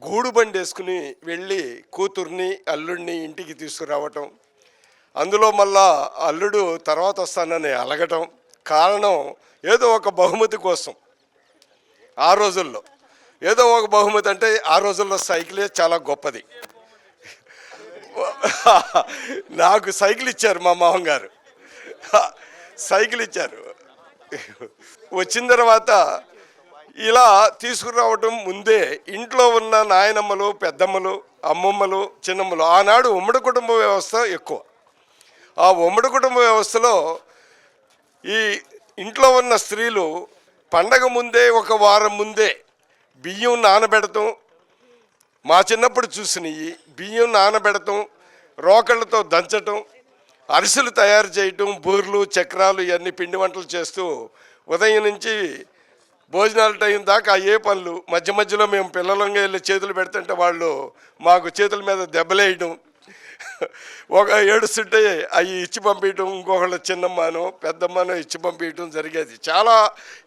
గూడు బండి వేసుకుని వెళ్ళి కూతుర్ని అల్లుడిని ఇంటికి తీసుకురావటం, అందులో మళ్ళా అల్లుడు తర్వాత వస్తానని అలగటం. కారణం ఏదో ఒక బహుమతి కోసం. ఆ రోజుల్లో ఏదో ఒక బహుమతి అంటే ఆ రోజుల్లో సైకిలే చాలా గొప్పది. నాకు సైకిల్ ఇచ్చారు మా మామగారు, సైకిల్ ఇచ్చారు. వచ్చిన తర్వాత ఇలా తీసుకురావటం ముందే ఇంట్లో ఉన్న నాయనమ్మలు, పెద్దమ్మలు, అమ్మమ్మలు, చిన్నమ్మలు, ఆనాడు ఉమ్మడి కుటుంబ వ్యవస్థ ఎక్కువ. ఆ ఉమ్మడి కుటుంబ వ్యవస్థలో ఈ ఇంట్లో ఉన్న స్త్రీలు పండగ ముందే ఒక వారం ముందే బియ్యం నానబెడతాం. మా చిన్నప్పుడు చూసినవి బియ్యం నానబెడతాం, రోకళ్ళతో దంచటం, అరిసెలు తయారు చేయటం, బూర్లు, చక్రాలు ఇవన్నీ పిండి వంటలు చేస్తూ ఉదయం నుంచి భోజనాల టైం దాకా ఏ పనులు. మధ్య మధ్యలో మేము పిల్లలంగా వెళ్ళి చేతులు పెడుతుంటే వాళ్ళు మాకు చేతుల మీద దెబ్బలేయడం, ఒక ఏడుస్తుంటే అవి ఇచ్చి పంపించడం, ఇంకొకళ్ళ చిన్నమ్మనో పెద్దమ్మనో ఇచ్చి పంపించడం జరిగేది. చాలా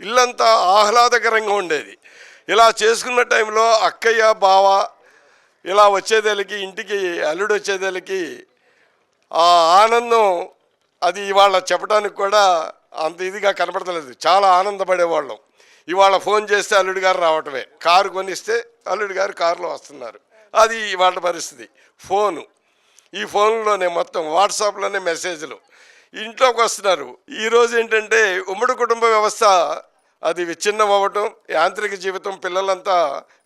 ఇల్లంతా ఆహ్లాదకరంగా ఉండేది. ఇలా చేసుకున్న టైంలో అక్కయ్య, బావ ఇలా వచ్చేదానికి, ఇంటికి అల్లుడు వచ్చేదానికి ఆ ఆనందం అది ఇవాళ చెప్పడానికి కూడా అంత ఇదిగా కనపడతలేదు. చాలా ఆనందపడేవాళ్ళం. ఇవాళ ఫోన్ చేస్తే అల్లుడి గారు రావటమే, కారు కొనిస్తే అల్లుడి గారు కారులో వస్తున్నారు. అది ఇవాళ పరిస్థితి. ఫోను, ఈ ఫోన్లోనే మొత్తం వాట్సాప్లోనే మెసేజ్లు, ఇంట్లోకి వస్తున్నారు. ఈరోజు ఏంటంటే ఉమ్మడి కుటుంబ వ్యవస్థ అది విచ్ఛిన్నం అవ్వటం, యాంత్రిక జీవితం, పిల్లలంతా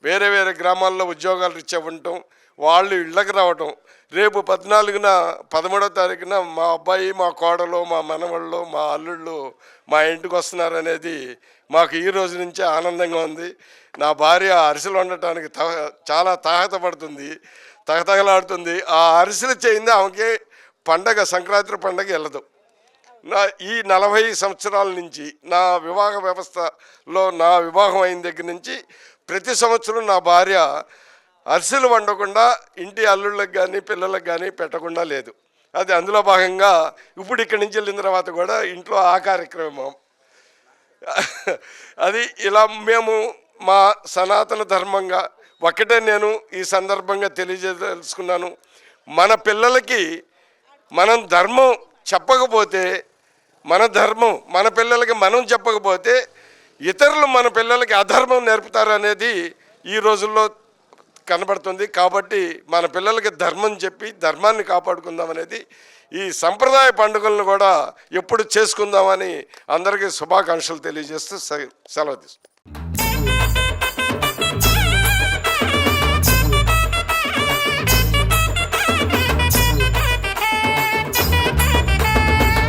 వేరే వేరే గ్రామాల్లో ఉద్యోగాలు రీత్యా ఉండటం, వాళ్ళు ఇళ్ళకి రావటం, రేపు 14న 13వ తారీఖున మా అబ్బాయి, మా కోడలు, మా మనవళ్ళు, మా అల్లుళ్ళు మా ఇంటికి వస్తున్నారనేది మాకు ఈ రోజు నుంచే ఆనందంగా ఉంది. నా భార్య అరిసెలు వండటానికి చాలా తాహతపడుతుంది, తగతగలాడుతుంది. ఆ అరిసెలు చేయింది ఆమెకి పండగ, సంక్రాంతి పండగ వెళ్ళదు. ఈ 40 సంవత్సరాల నుంచి నా వివాహ వ్యవస్థలో నా వివాహం అయిన దగ్గర నుంచి ప్రతి సంవత్సరం నా భార్య అరిసెలు వండకుండా ఇంటి అల్లుళ్ళకి కానీ పిల్లలకు కానీ పెట్టకుండా లేదు. అది అందులో భాగంగా ఇప్పుడు ఇక్కడి నుంచి వెళ్ళిన తర్వాత కూడా ఇంట్లో ఆ కార్యక్రమం. అది ఇలా మేము మా సనాతన ధర్మంగా ఒకటే నేను ఈ సందర్భంగా తెలియజేసుకున్నాను. మన పిల్లలకి మనం ధర్మం చెప్పకపోతే, మన ధర్మం మన పిల్లలకి మనం చెప్పకపోతే ఇతరులు మన పిల్లలకి అధర్మం నేర్పుతారు అనేది ఈ రోజుల్లో కనబడుతుంది. కాబట్టి మన పిల్లలకి ధర్మం చెప్పి ధర్మాన్ని కాపాడుకుందాం అనేది, ఈ సంప్రదాయ పండుగలను కూడా ఎప్పుడు చేసుకుందామని అందరికీ శుభాకాంక్షలు తెలియజేస్తూ సెలవు తీసుకుంటాం.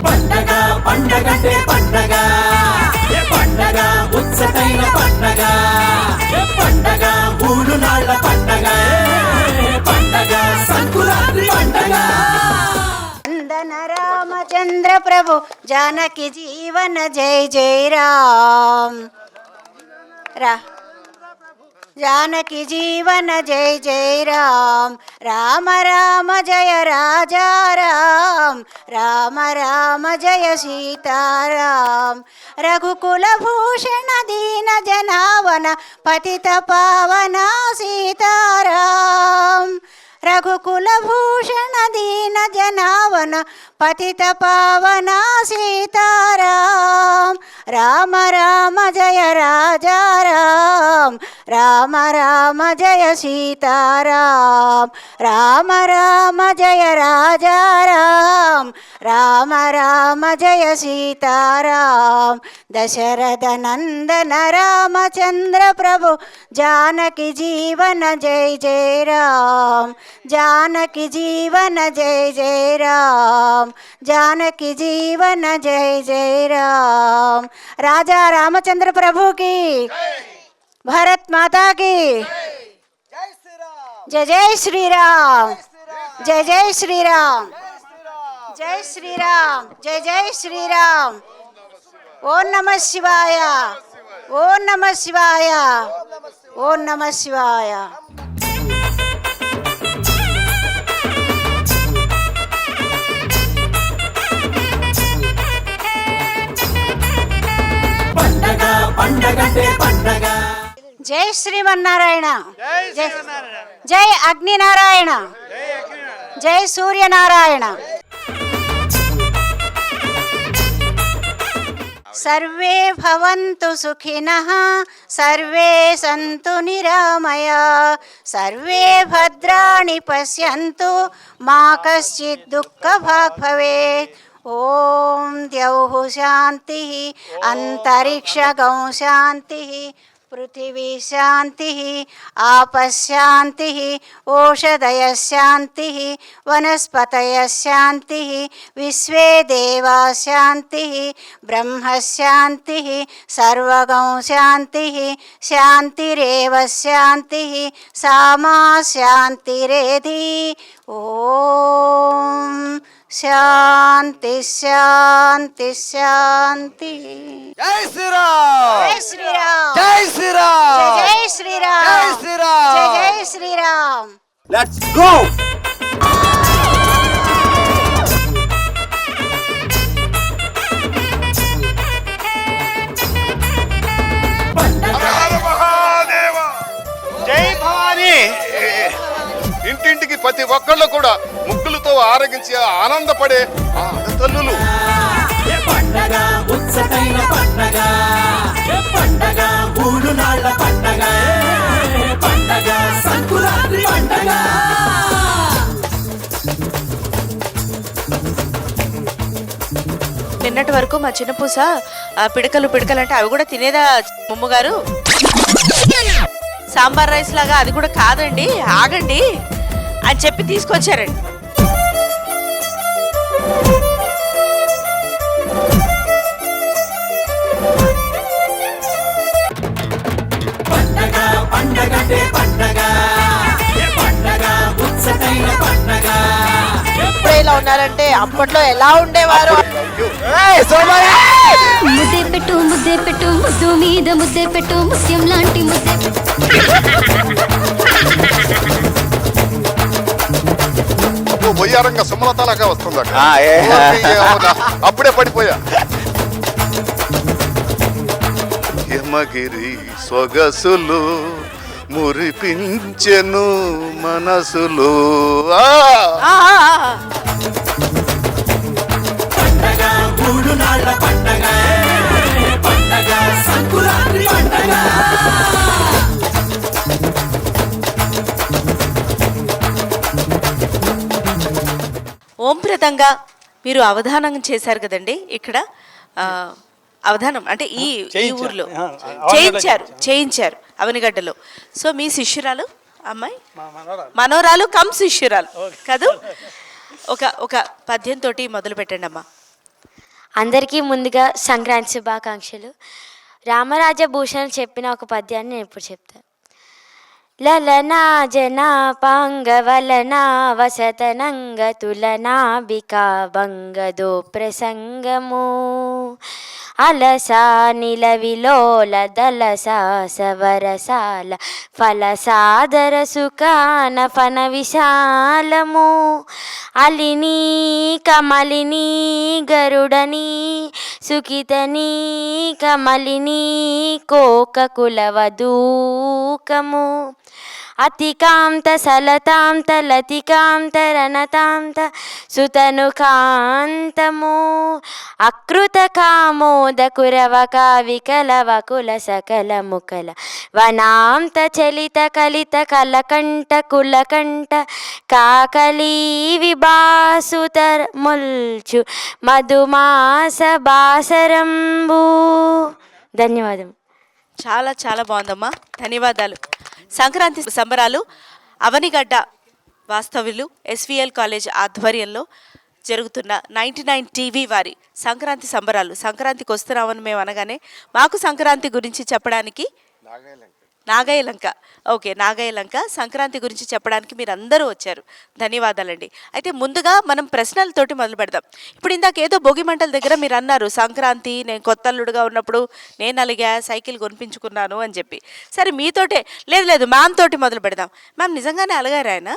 పండగ పండగంటే పండగ, పండగ ఉత్సతైన పండగ, పండగ 3 నాళ్ళ పండగ, పండగ సంకురాత్రి పండగ. వందన రామచంద్ర ప్రభు జానకి జీవన జై జై రామ్ రా जानकी जीवन जय जय राम, राम राम जय राजा राम, राम राम जय सीताराम. रघुकुल भूषण दीन जनावन पतित पावन सीताराम. रघुकुल भूषण दीन जनावन पतित पावन सीताराम. राम राम जय राजा राम, राम राम जय सीताराम. राम राम जय राजा राम, राम राम जय सीताराम. दशरथ नंदन रामचंद्र प्रभु जानकी जीवन जय जय राम, जानकी जीवन जय जय राम, जानकी जीवन जय जय राम. राजा रामचंद्र प्रभु की, भारत माता की जय जय श्री राम, जय जय श्री राम, जय श्री राम, जय जय श्री राम. ओम नमः शिवाय, ओम नमः शिवाय, ओम नमः शिवाय. పండగ పండగంటే పండగ. जय श्रीमन्नारायण, जय अग्निनारायण, जय सूर्य नारायण. सर्वे भवन्तु सुखिनः, सर्वे सन्तु निरामया, सर्वे भद्राणि पश्यन्तु मा कश्चित् दुःखभाग् भवेत्. ओम द्यौः शान्तिः, अन्तरिक्षगौ शान्तिः, पृथिवी शान्तिः, आपशान्तिः, ओषधयः शान्तिः, वनस्पतयः शान्तिः, विश्वे देवा शान्तिः, ब्रह्म शान्तिः, सर्वगौ शान्तिः, शान्तिरेव शान्तिः, सामा शान्तिरेधि. ओम शांति शांति शांति. जय श्री राम, जय श्री राम, जय श्री राम, जय श्री राम, जय श्री राम, जय श्री राम. Let's go! జై భవానీ. ఇంటింటికి ప్రతి ఒక్కళ్ళు కూడా ముగ్గులతో ఆరగించి ఆనందపడే ఆ ఆడతల్లులు. పండగ ఉత్సతైన పండగ, పండగ 3 నాళ్ళ పండగ, పండగ సంకురాత్రి పండగ. నిన్నటి వరకు మా చిన్నపూస పిడకలు పిడకలు అంటే అవి కూడా తినేదా ముమ్మగారు? సాంబార్ రైస్ లాగా అది కూడా కాదండి, ఆగండి అని చెప్పి తీసుకొచ్చారండి. అప్పట్లో ఎలా ఉండేవారు? ముద్దే పెట్టు ముద్దు మీద ముద్దే పెట్టు ముత్యం లాంటి ముద్దే బొయ్యారంగా సుమలతలాగా వస్తుందట. అప్పుడే పడిపోయా. హిమగిరి సొగసులు మురిపించెను మనసులు. పండగ మూడు నాళ్ళ పండగ పండగ సంకురాత్రి పండగ. ఓంప్రదంగా మీరు అవధానం చేశారు కదండి ఇక్కడ. అవధానం అంటే ఈ ఊర్లో చేయించారు అవనిగడ్డలో. సో మీ శిష్యురాలు అమ్మాయి మనోరాలు కమ్ శిష్యురాలు కాదు. ఒక పద్యంతో మొదలు పెట్టండి అమ్మా. అందరికీ ముందుగా సంక్రాంతి శుభాకాంక్షలు. రామరాజభూషణ్ చెప్పిన ఒక పద్యాన్ని నేను ఇప్పుడు చెప్తాను. లలనా జనా పాంగవలనా వసతనంగ తులనాభికా భంగదో ప్రసంగము అలసా నిలవిలోల దలసా సవరసాల ఫలసాదర సుఖాన ఫన విశాలము అలిని కమలిని గరుడని సుఖితని కమలిని కోక కులవదూకము అతికాంత సలతాంత లతికాంత రణతాంత సుతనుకాంతము అకృత కామోద కురవక వికలవకుల సకల ముకల వనాంత చలిత కలిత కలకంఠ కులకంఠ కాకలీ విభాసుతర ముల్చు మధుమాస బాసరంబు. ధన్యవాదం. చాలా చాలా బాగుందమ్మా, ధన్యవాదాలు. సంక్రాంతి సంబరాలు అవనిగడ్డ వాస్తవ్యులు ఎస్విఎల్ కాలేజ్ ఆధ్వర్యంలో జరుగుతున్న 99 టీవీ వారి సంక్రాంతి సంబరాలు. సంక్రాంతికి వస్తున్నామని మేము అనగానే మాకు సంక్రాంతి గురించి చెప్పడానికి నాగయ్యలంక నాగయ్యలంక సంక్రాంతి గురించి చెప్పడానికి మీరు అందరూ వచ్చారు. ధన్యవాదాలండి. అయితే ముందుగా మనం ప్రశ్నలతోటి మొదలు పెడదాం. ఇప్పుడు ఇందాక ఏదో భోగి మంటల దగ్గర మీరు అన్నారు సంక్రాంతి నేను కొత్తల్లుడుగా ఉన్నప్పుడు నేను అలిగా సైకిల్ కొనిపించుకున్నాను అని చెప్పి. సరే మీతోటే లేదు మ్యామ్ తోటి మొదలు పెడదాం. మ్యామ్ నిజంగానే అలగారు ఆయన?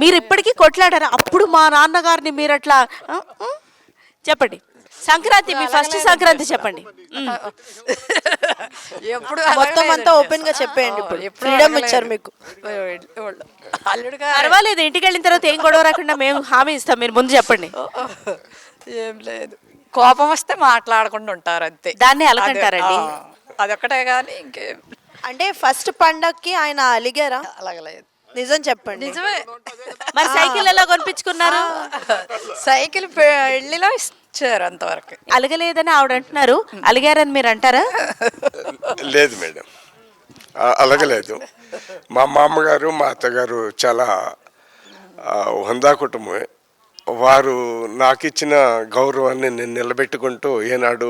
మీరు ఇప్పటికీ కొట్లాడారా? అప్పుడు మా నాన్నగారిని మీరు అట్లా చెప్పండి. సంక్రాంతి మీ ఫస్ట్ సంక్రాంతి చెప్పండి. మొత్తం అంతా ఓపెన్ గా చెప్పేయండి. ఇప్పుడు ఫ్రీడమ్ ఇచ్చారు మీకు. పర్వాలేదు, ఇంటికి వెళ్ళిన తర్వాత ఏం గొడవ రాకుండా మేము హామీ ఇస్తాం. మీరు ముందు చెప్పండి. ఏం లేదు, కోపం వస్తే మాట్లాడకుండా ఉంటారు అంతే. దాన్ని అలకంటారండి. అదొక్కటే కానీ ఇంకేం. అంటే ఫస్ట్ పండక్కి ఆయన అలిగారా? అలాగలేదు. నిజం చెప్పండి. నిజమే. మరి సైకిల్ ఎలా కొనిపించుకున్నారు? సైకిల్ పెళ్లిలో ఇచ్చారు అంతవరకు. అలగలేదని ఆవిడ అంటున్నారు, అలిగారని మీరు అంటారా? లేదు మేడం, అలగలేదు. మా మామగారు మా అత్తగారు చాలా హుందా కుటుంబమే. వారు నాకు ఇచ్చిన గౌరవాన్ని నేను నిలబెట్టుకుంటూ ఏనాడు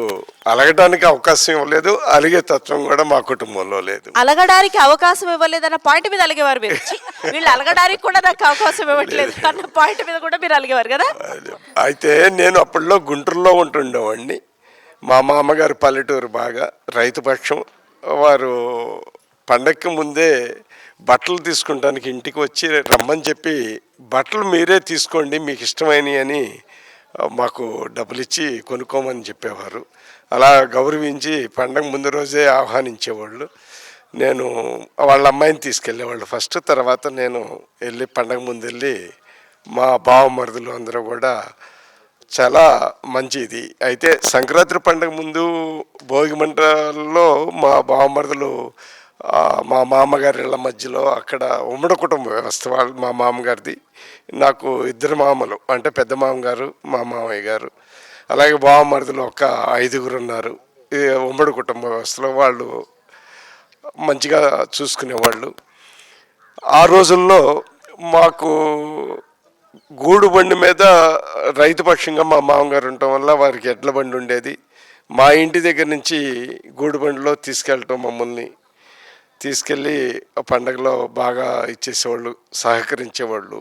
అలగడానికి అవకాశం ఇవ్వలేదు. అలిగే తత్వం కూడా మా కుటుంబంలో లేదు. అలగడానికి అవకాశం ఇవ్వలేదన్న పాయింట్ మీద అలిగేవారు మీరు. వీళ్ళు అలగడానికి కూడా నాకు అవకాశం ఇవ్వట్లేదు అన్న పాయింట్ మీద కూడా మీరు అలిగేవారు కదా. అయితే నేను అప్పట్లో గుంటూరులో ఉంటుండేవాడిని. మా మామగారు పల్లెటూరు, బాగా రైతు పక్షం. వారు పండగకి ముందే బట్టలు తీసుకుంటానికి ఇంటికి వచ్చి రమ్మని చెప్పి బట్టలు మీరే తీసుకోండి మీకు ఇష్టమైనవి అని మాకు డబ్బులు ఇచ్చి కొనుక్కోమని చెప్పేవారు. అలా గౌరవించి పండగ ముందు రోజే ఆహ్వానించేవాళ్ళు. నేను వాళ్ళ అమ్మాయిని తీసుకెళ్ళేవాళ్ళు ఫస్ట్. తర్వాత నేను వెళ్ళి పండగ ముందు వెళ్ళి మా బావమరుదులు అందరూ కూడా చాలా మంచిది. అయితే సంక్రాంతి పండుగ ముందు భోగి మంటల్లో మా బావమరుదులు మా మామగారి ఇళ్ళ మధ్యలో అక్కడ ఉమ్మడి కుటుంబ వ్యవస్థ. వాళ్ళు మా మామగారిది, నాకు ఇద్దరు మామలు, అంటే పెద్ద మామగారు మా మామయ్య గారు, అలాగే బావమరుదులు ఒక 5గురు ఉన్నారు. ఉమ్మడి కుటుంబ వ్యవస్థలో వాళ్ళు మంచిగా చూసుకునేవాళ్ళు. ఆ రోజుల్లో మాకు గూడు బండి మీద రైతు పక్షంగా మా మామగారు ఉండటం వల్ల వారికి ఎడ్ల బండి ఉండేది. మా ఇంటి దగ్గర నుంచి గూడు బండిలో తీసుకెళ్ళటం, మమ్మల్ని తీసుకెళ్ళి పండగలో బాగా ఇచ్చేసేవాళ్ళు, సహకరించేవాళ్ళు.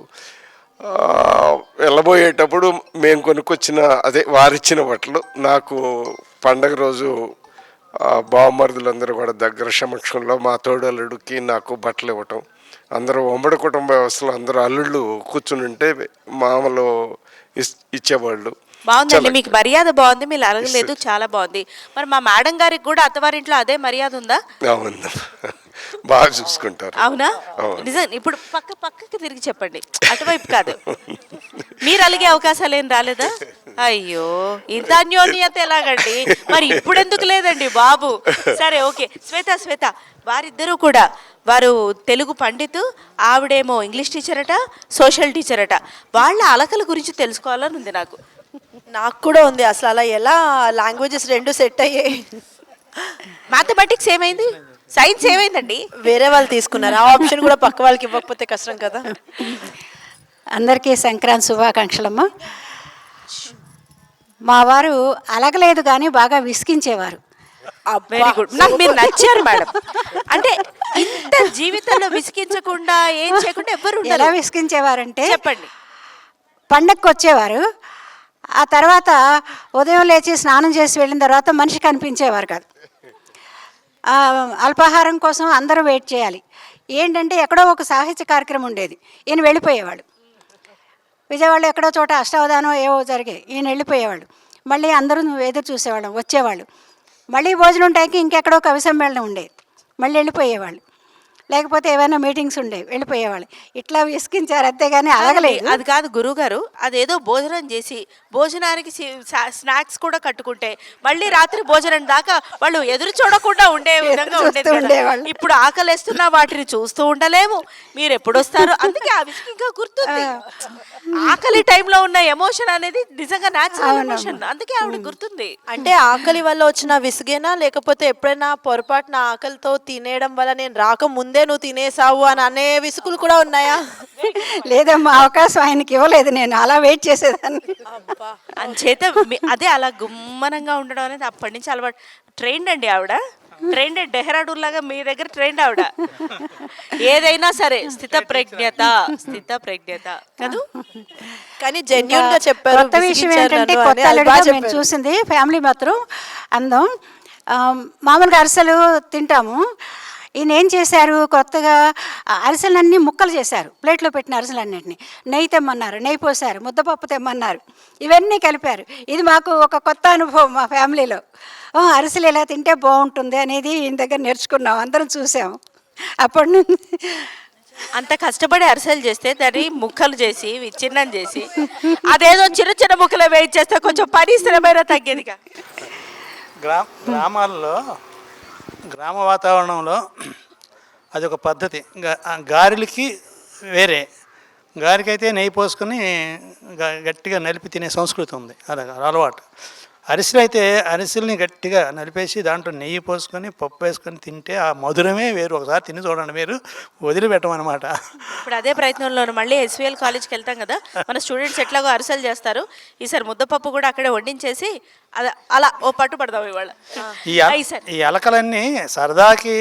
వెళ్ళబోయేటప్పుడు మేము కొనుక్కొచ్చిన అదే వారిచ్చిన బట్టలు నాకు పండగ రోజు బావమరుదులందరూ కూడా దగ్గర సమక్షంలో మా తోడల్లుడికి నాకు బట్టలు ఇవ్వటం, అందరూ ఉమ్మడి కుటుంబ వ్యవస్థలో అందరూ అల్లుళ్ళు కూర్చుని ఉంటే మామలు ఇచ్చేవాళ్ళు. బాగుందండి, మీకు మర్యాద బాగుంది, మీరు అడగలేదు, చాలా బాగుంది. మరి మా మేడం గారికి కూడా అత్తవారింట్లో అదే మర్యాద ఉందా? అవును, బాగా చూసుకుంటారు. అవునా? నిజం. ఇప్పుడు పక్కకి తిరిగి చెప్పండి, అటువైపు కాదు. మీరు అలిగే అవకాశాలు ఏం రాలేదా? అయ్యో, ఇంత అన్యోన్యత ఎలాగండి? మరి ఇప్పుడు ఎందుకు లేదండి బాబు? సరే, ఓకే. శ్వేత వారిద్దరూ కూడా, వారు తెలుగు పండితు, ఆవిడేమో ఇంగ్లీష్ టీచర్ అట, సోషల్ టీచర్ అట. వాళ్ళ అలకల గురించి తెలుసుకోవాలని ఉంది నాకు కూడా ఉంది. అసలు అలా ఎలా లాంగ్వేజెస్ రెండు సెట్ అయ్యాయి? మ్యాథమెటిక్స్ ఏమైంది? సైన్స్ ఏమైందండి? వేరే వాళ్ళు తీసుకున్నారు. ఆ ఆప్షన్ కూడా పక్క వాళ్ళకి ఇవ్వకపోతే కష్టం కదా. అందరికీ సంక్రాంతి శుభాకాంక్షలమ్మ. మా వారు అలగలేదు కానీ బాగా విసిగించేవారు. Very good. నాకు మీరు నచ్చారు మేడం. అంటే ఇంత జీవితంలో విసిగించకుండా ఏం చేయకుండా ఎవరు ఎలా విసిగించేవారంటే, చెప్పండి. పండగకి వచ్చేవారు, ఆ తర్వాత ఉదయం లేచి స్నానం చేసి వెళ్ళిన తర్వాత మనిషి కనిపించేవారు కాదు. అల్పాహారం కోసం అందరూ వెయిట్ చేయాలి. ఏంటంటే ఎక్కడో ఒక సాహిత్య కార్యక్రమం ఉండేది, ఈయన వెళ్ళిపోయేవాళ్ళు. విజయవాడలో ఎక్కడో చోట అష్టావధానం ఏవో జరిగాయి, ఈయన వెళ్ళిపోయేవాళ్ళు. మళ్ళీ అందరూ ఎదురు చూసేవాళ్ళం, వచ్చేవాళ్ళు. మళ్ళీ భోజనం టైంకి ఇంకెక్కడో కవి సమ్మేళనం ఉండేది, మళ్ళీ వెళ్ళిపోయేవాళ్ళు. లేకపోతే ఏమైనా మీటింగ్స్ ఉండేవి, వెళ్ళిపోయేవాళ్ళు. ఇట్లా విసిగించారు అంతేగాని అలగలేదు. అది కాదు గురువుగారు, అదేదో భోజనం చేసి భోజనానికి స్నాక్స్ కూడా కట్టుకుంటే మళ్ళీ రాత్రి భోజనం దాకా వాళ్ళు ఎదురు చూడకుండా ఉండే విధంగా ఉండేది. ఇప్పుడు ఆకలిస్తున్నా వాటిని చూస్తూ ఉండలేము. మీరు ఎప్పుడు వస్తారు? అందుకే ఆ విసిగి ఇంకా గుర్తుంది. ఆకలి టైంలో ఉన్న ఎమోషన్ అనేది నిజంగా న్యాచురల్ ఎమోషన్, అందుకే ఆవిడ గుర్తుంది. అంటే ఆకలి వల్ల వచ్చిన విసిగేనా, లేకపోతే ఎప్పుడైనా పొరపాటున ఆకలితో తినేయడం వల్ల నేను రాకముందే నువ్వు తినేసావు అని అనే విసుగులు కూడా ఉన్నాయా? లేదమ్మా, అవకాశం ఆయనకి ఇవ్వలేదు, నేను అలా వెయిట్ చేసేదాన్ని. అంచేత అదే అలా గుమ్మనంగా ఉండడం అనేది అప్పటి నుంచి అలవాటు. ట్రైన్డ్ అండి ఆవిడ, ట్రైన్డ్. డెహ్రాడూన్ లాగా మీ దగ్గర ట్రైన్డ్ ఆవిడ. ఏదైనా సరే స్థిత ప్రజ్ఞత కాదు. కానీ జెన్యూన్ గా చెప్పారు. కొత్త విషయం ఏంటంటే, కొత్త అల్లుడుగా మేము చూసింది ఫ్యామిలీ మాత్రం అందం. మామూలుగా అరిసెలు తింటాము, ఈయన ఏం చేశారు, కొత్తగా అరిసెలన్నీ ముక్కలు చేశారు. ప్లేట్లో పెట్టిన అరిసెలన్నింటినీ నెయ్యి తెమ్మన్నారు, నెయ్యి పోసారు, ముద్దపప్పు తెమ్మన్నారు, ఇవన్నీ కలిపారు. ఇది మాకు ఒక కొత్త అనుభవం మా ఫ్యామిలీలో. అరిసెలు ఎలా తింటే బాగుంటుంది అనేది ఈయన దగ్గర నేర్చుకున్నాం, అందరం చూసాము. అప్పటి నుంచి అంత కష్టపడి అరిసెలు చేస్తే దాన్ని ముక్కలు చేసి విచ్ఛిన్నం చేసి అదేదో చిన్న ముక్కలు వేయించేస్తే కొంచెం పరిశ్రమైన తగ్గేదిగా. గ్రామాల్లో గ్రామ వాతావరణంలో అదొక పద్ధతి. గారెలకి వేరే, గారికైతే నెయ్యి పోసుకొని గట్టిగా నలిపి తినే సంస్కృతి ఉంది, అలా అలవాటు. అరిసెలు అయితే అరిసెల్ని గట్టిగా నలిపేసి దాంట్లో నెయ్యి పోసుకొని పప్పు వేసుకొని తింటే ఆ మధురమే వేరు. ఒకసారి తిని చూడండి, మీరు వదిలిపెట్టమన్నమాట. ఇప్పుడు అదే ప్రయత్నంలో మళ్ళీ ఎస్విఎల్ కాలేజ్కి వెళ్తాం కదా, మన స్టూడెంట్స్ ఎట్లాగో అరిసెలు చేస్తారు, ఈసారి ముద్దపప్పు కూడా అక్కడే వండించేసి అలా ఓ పట్టు పడదాం ఇవాళ. ఈ అలకలన్నీ సరదాకి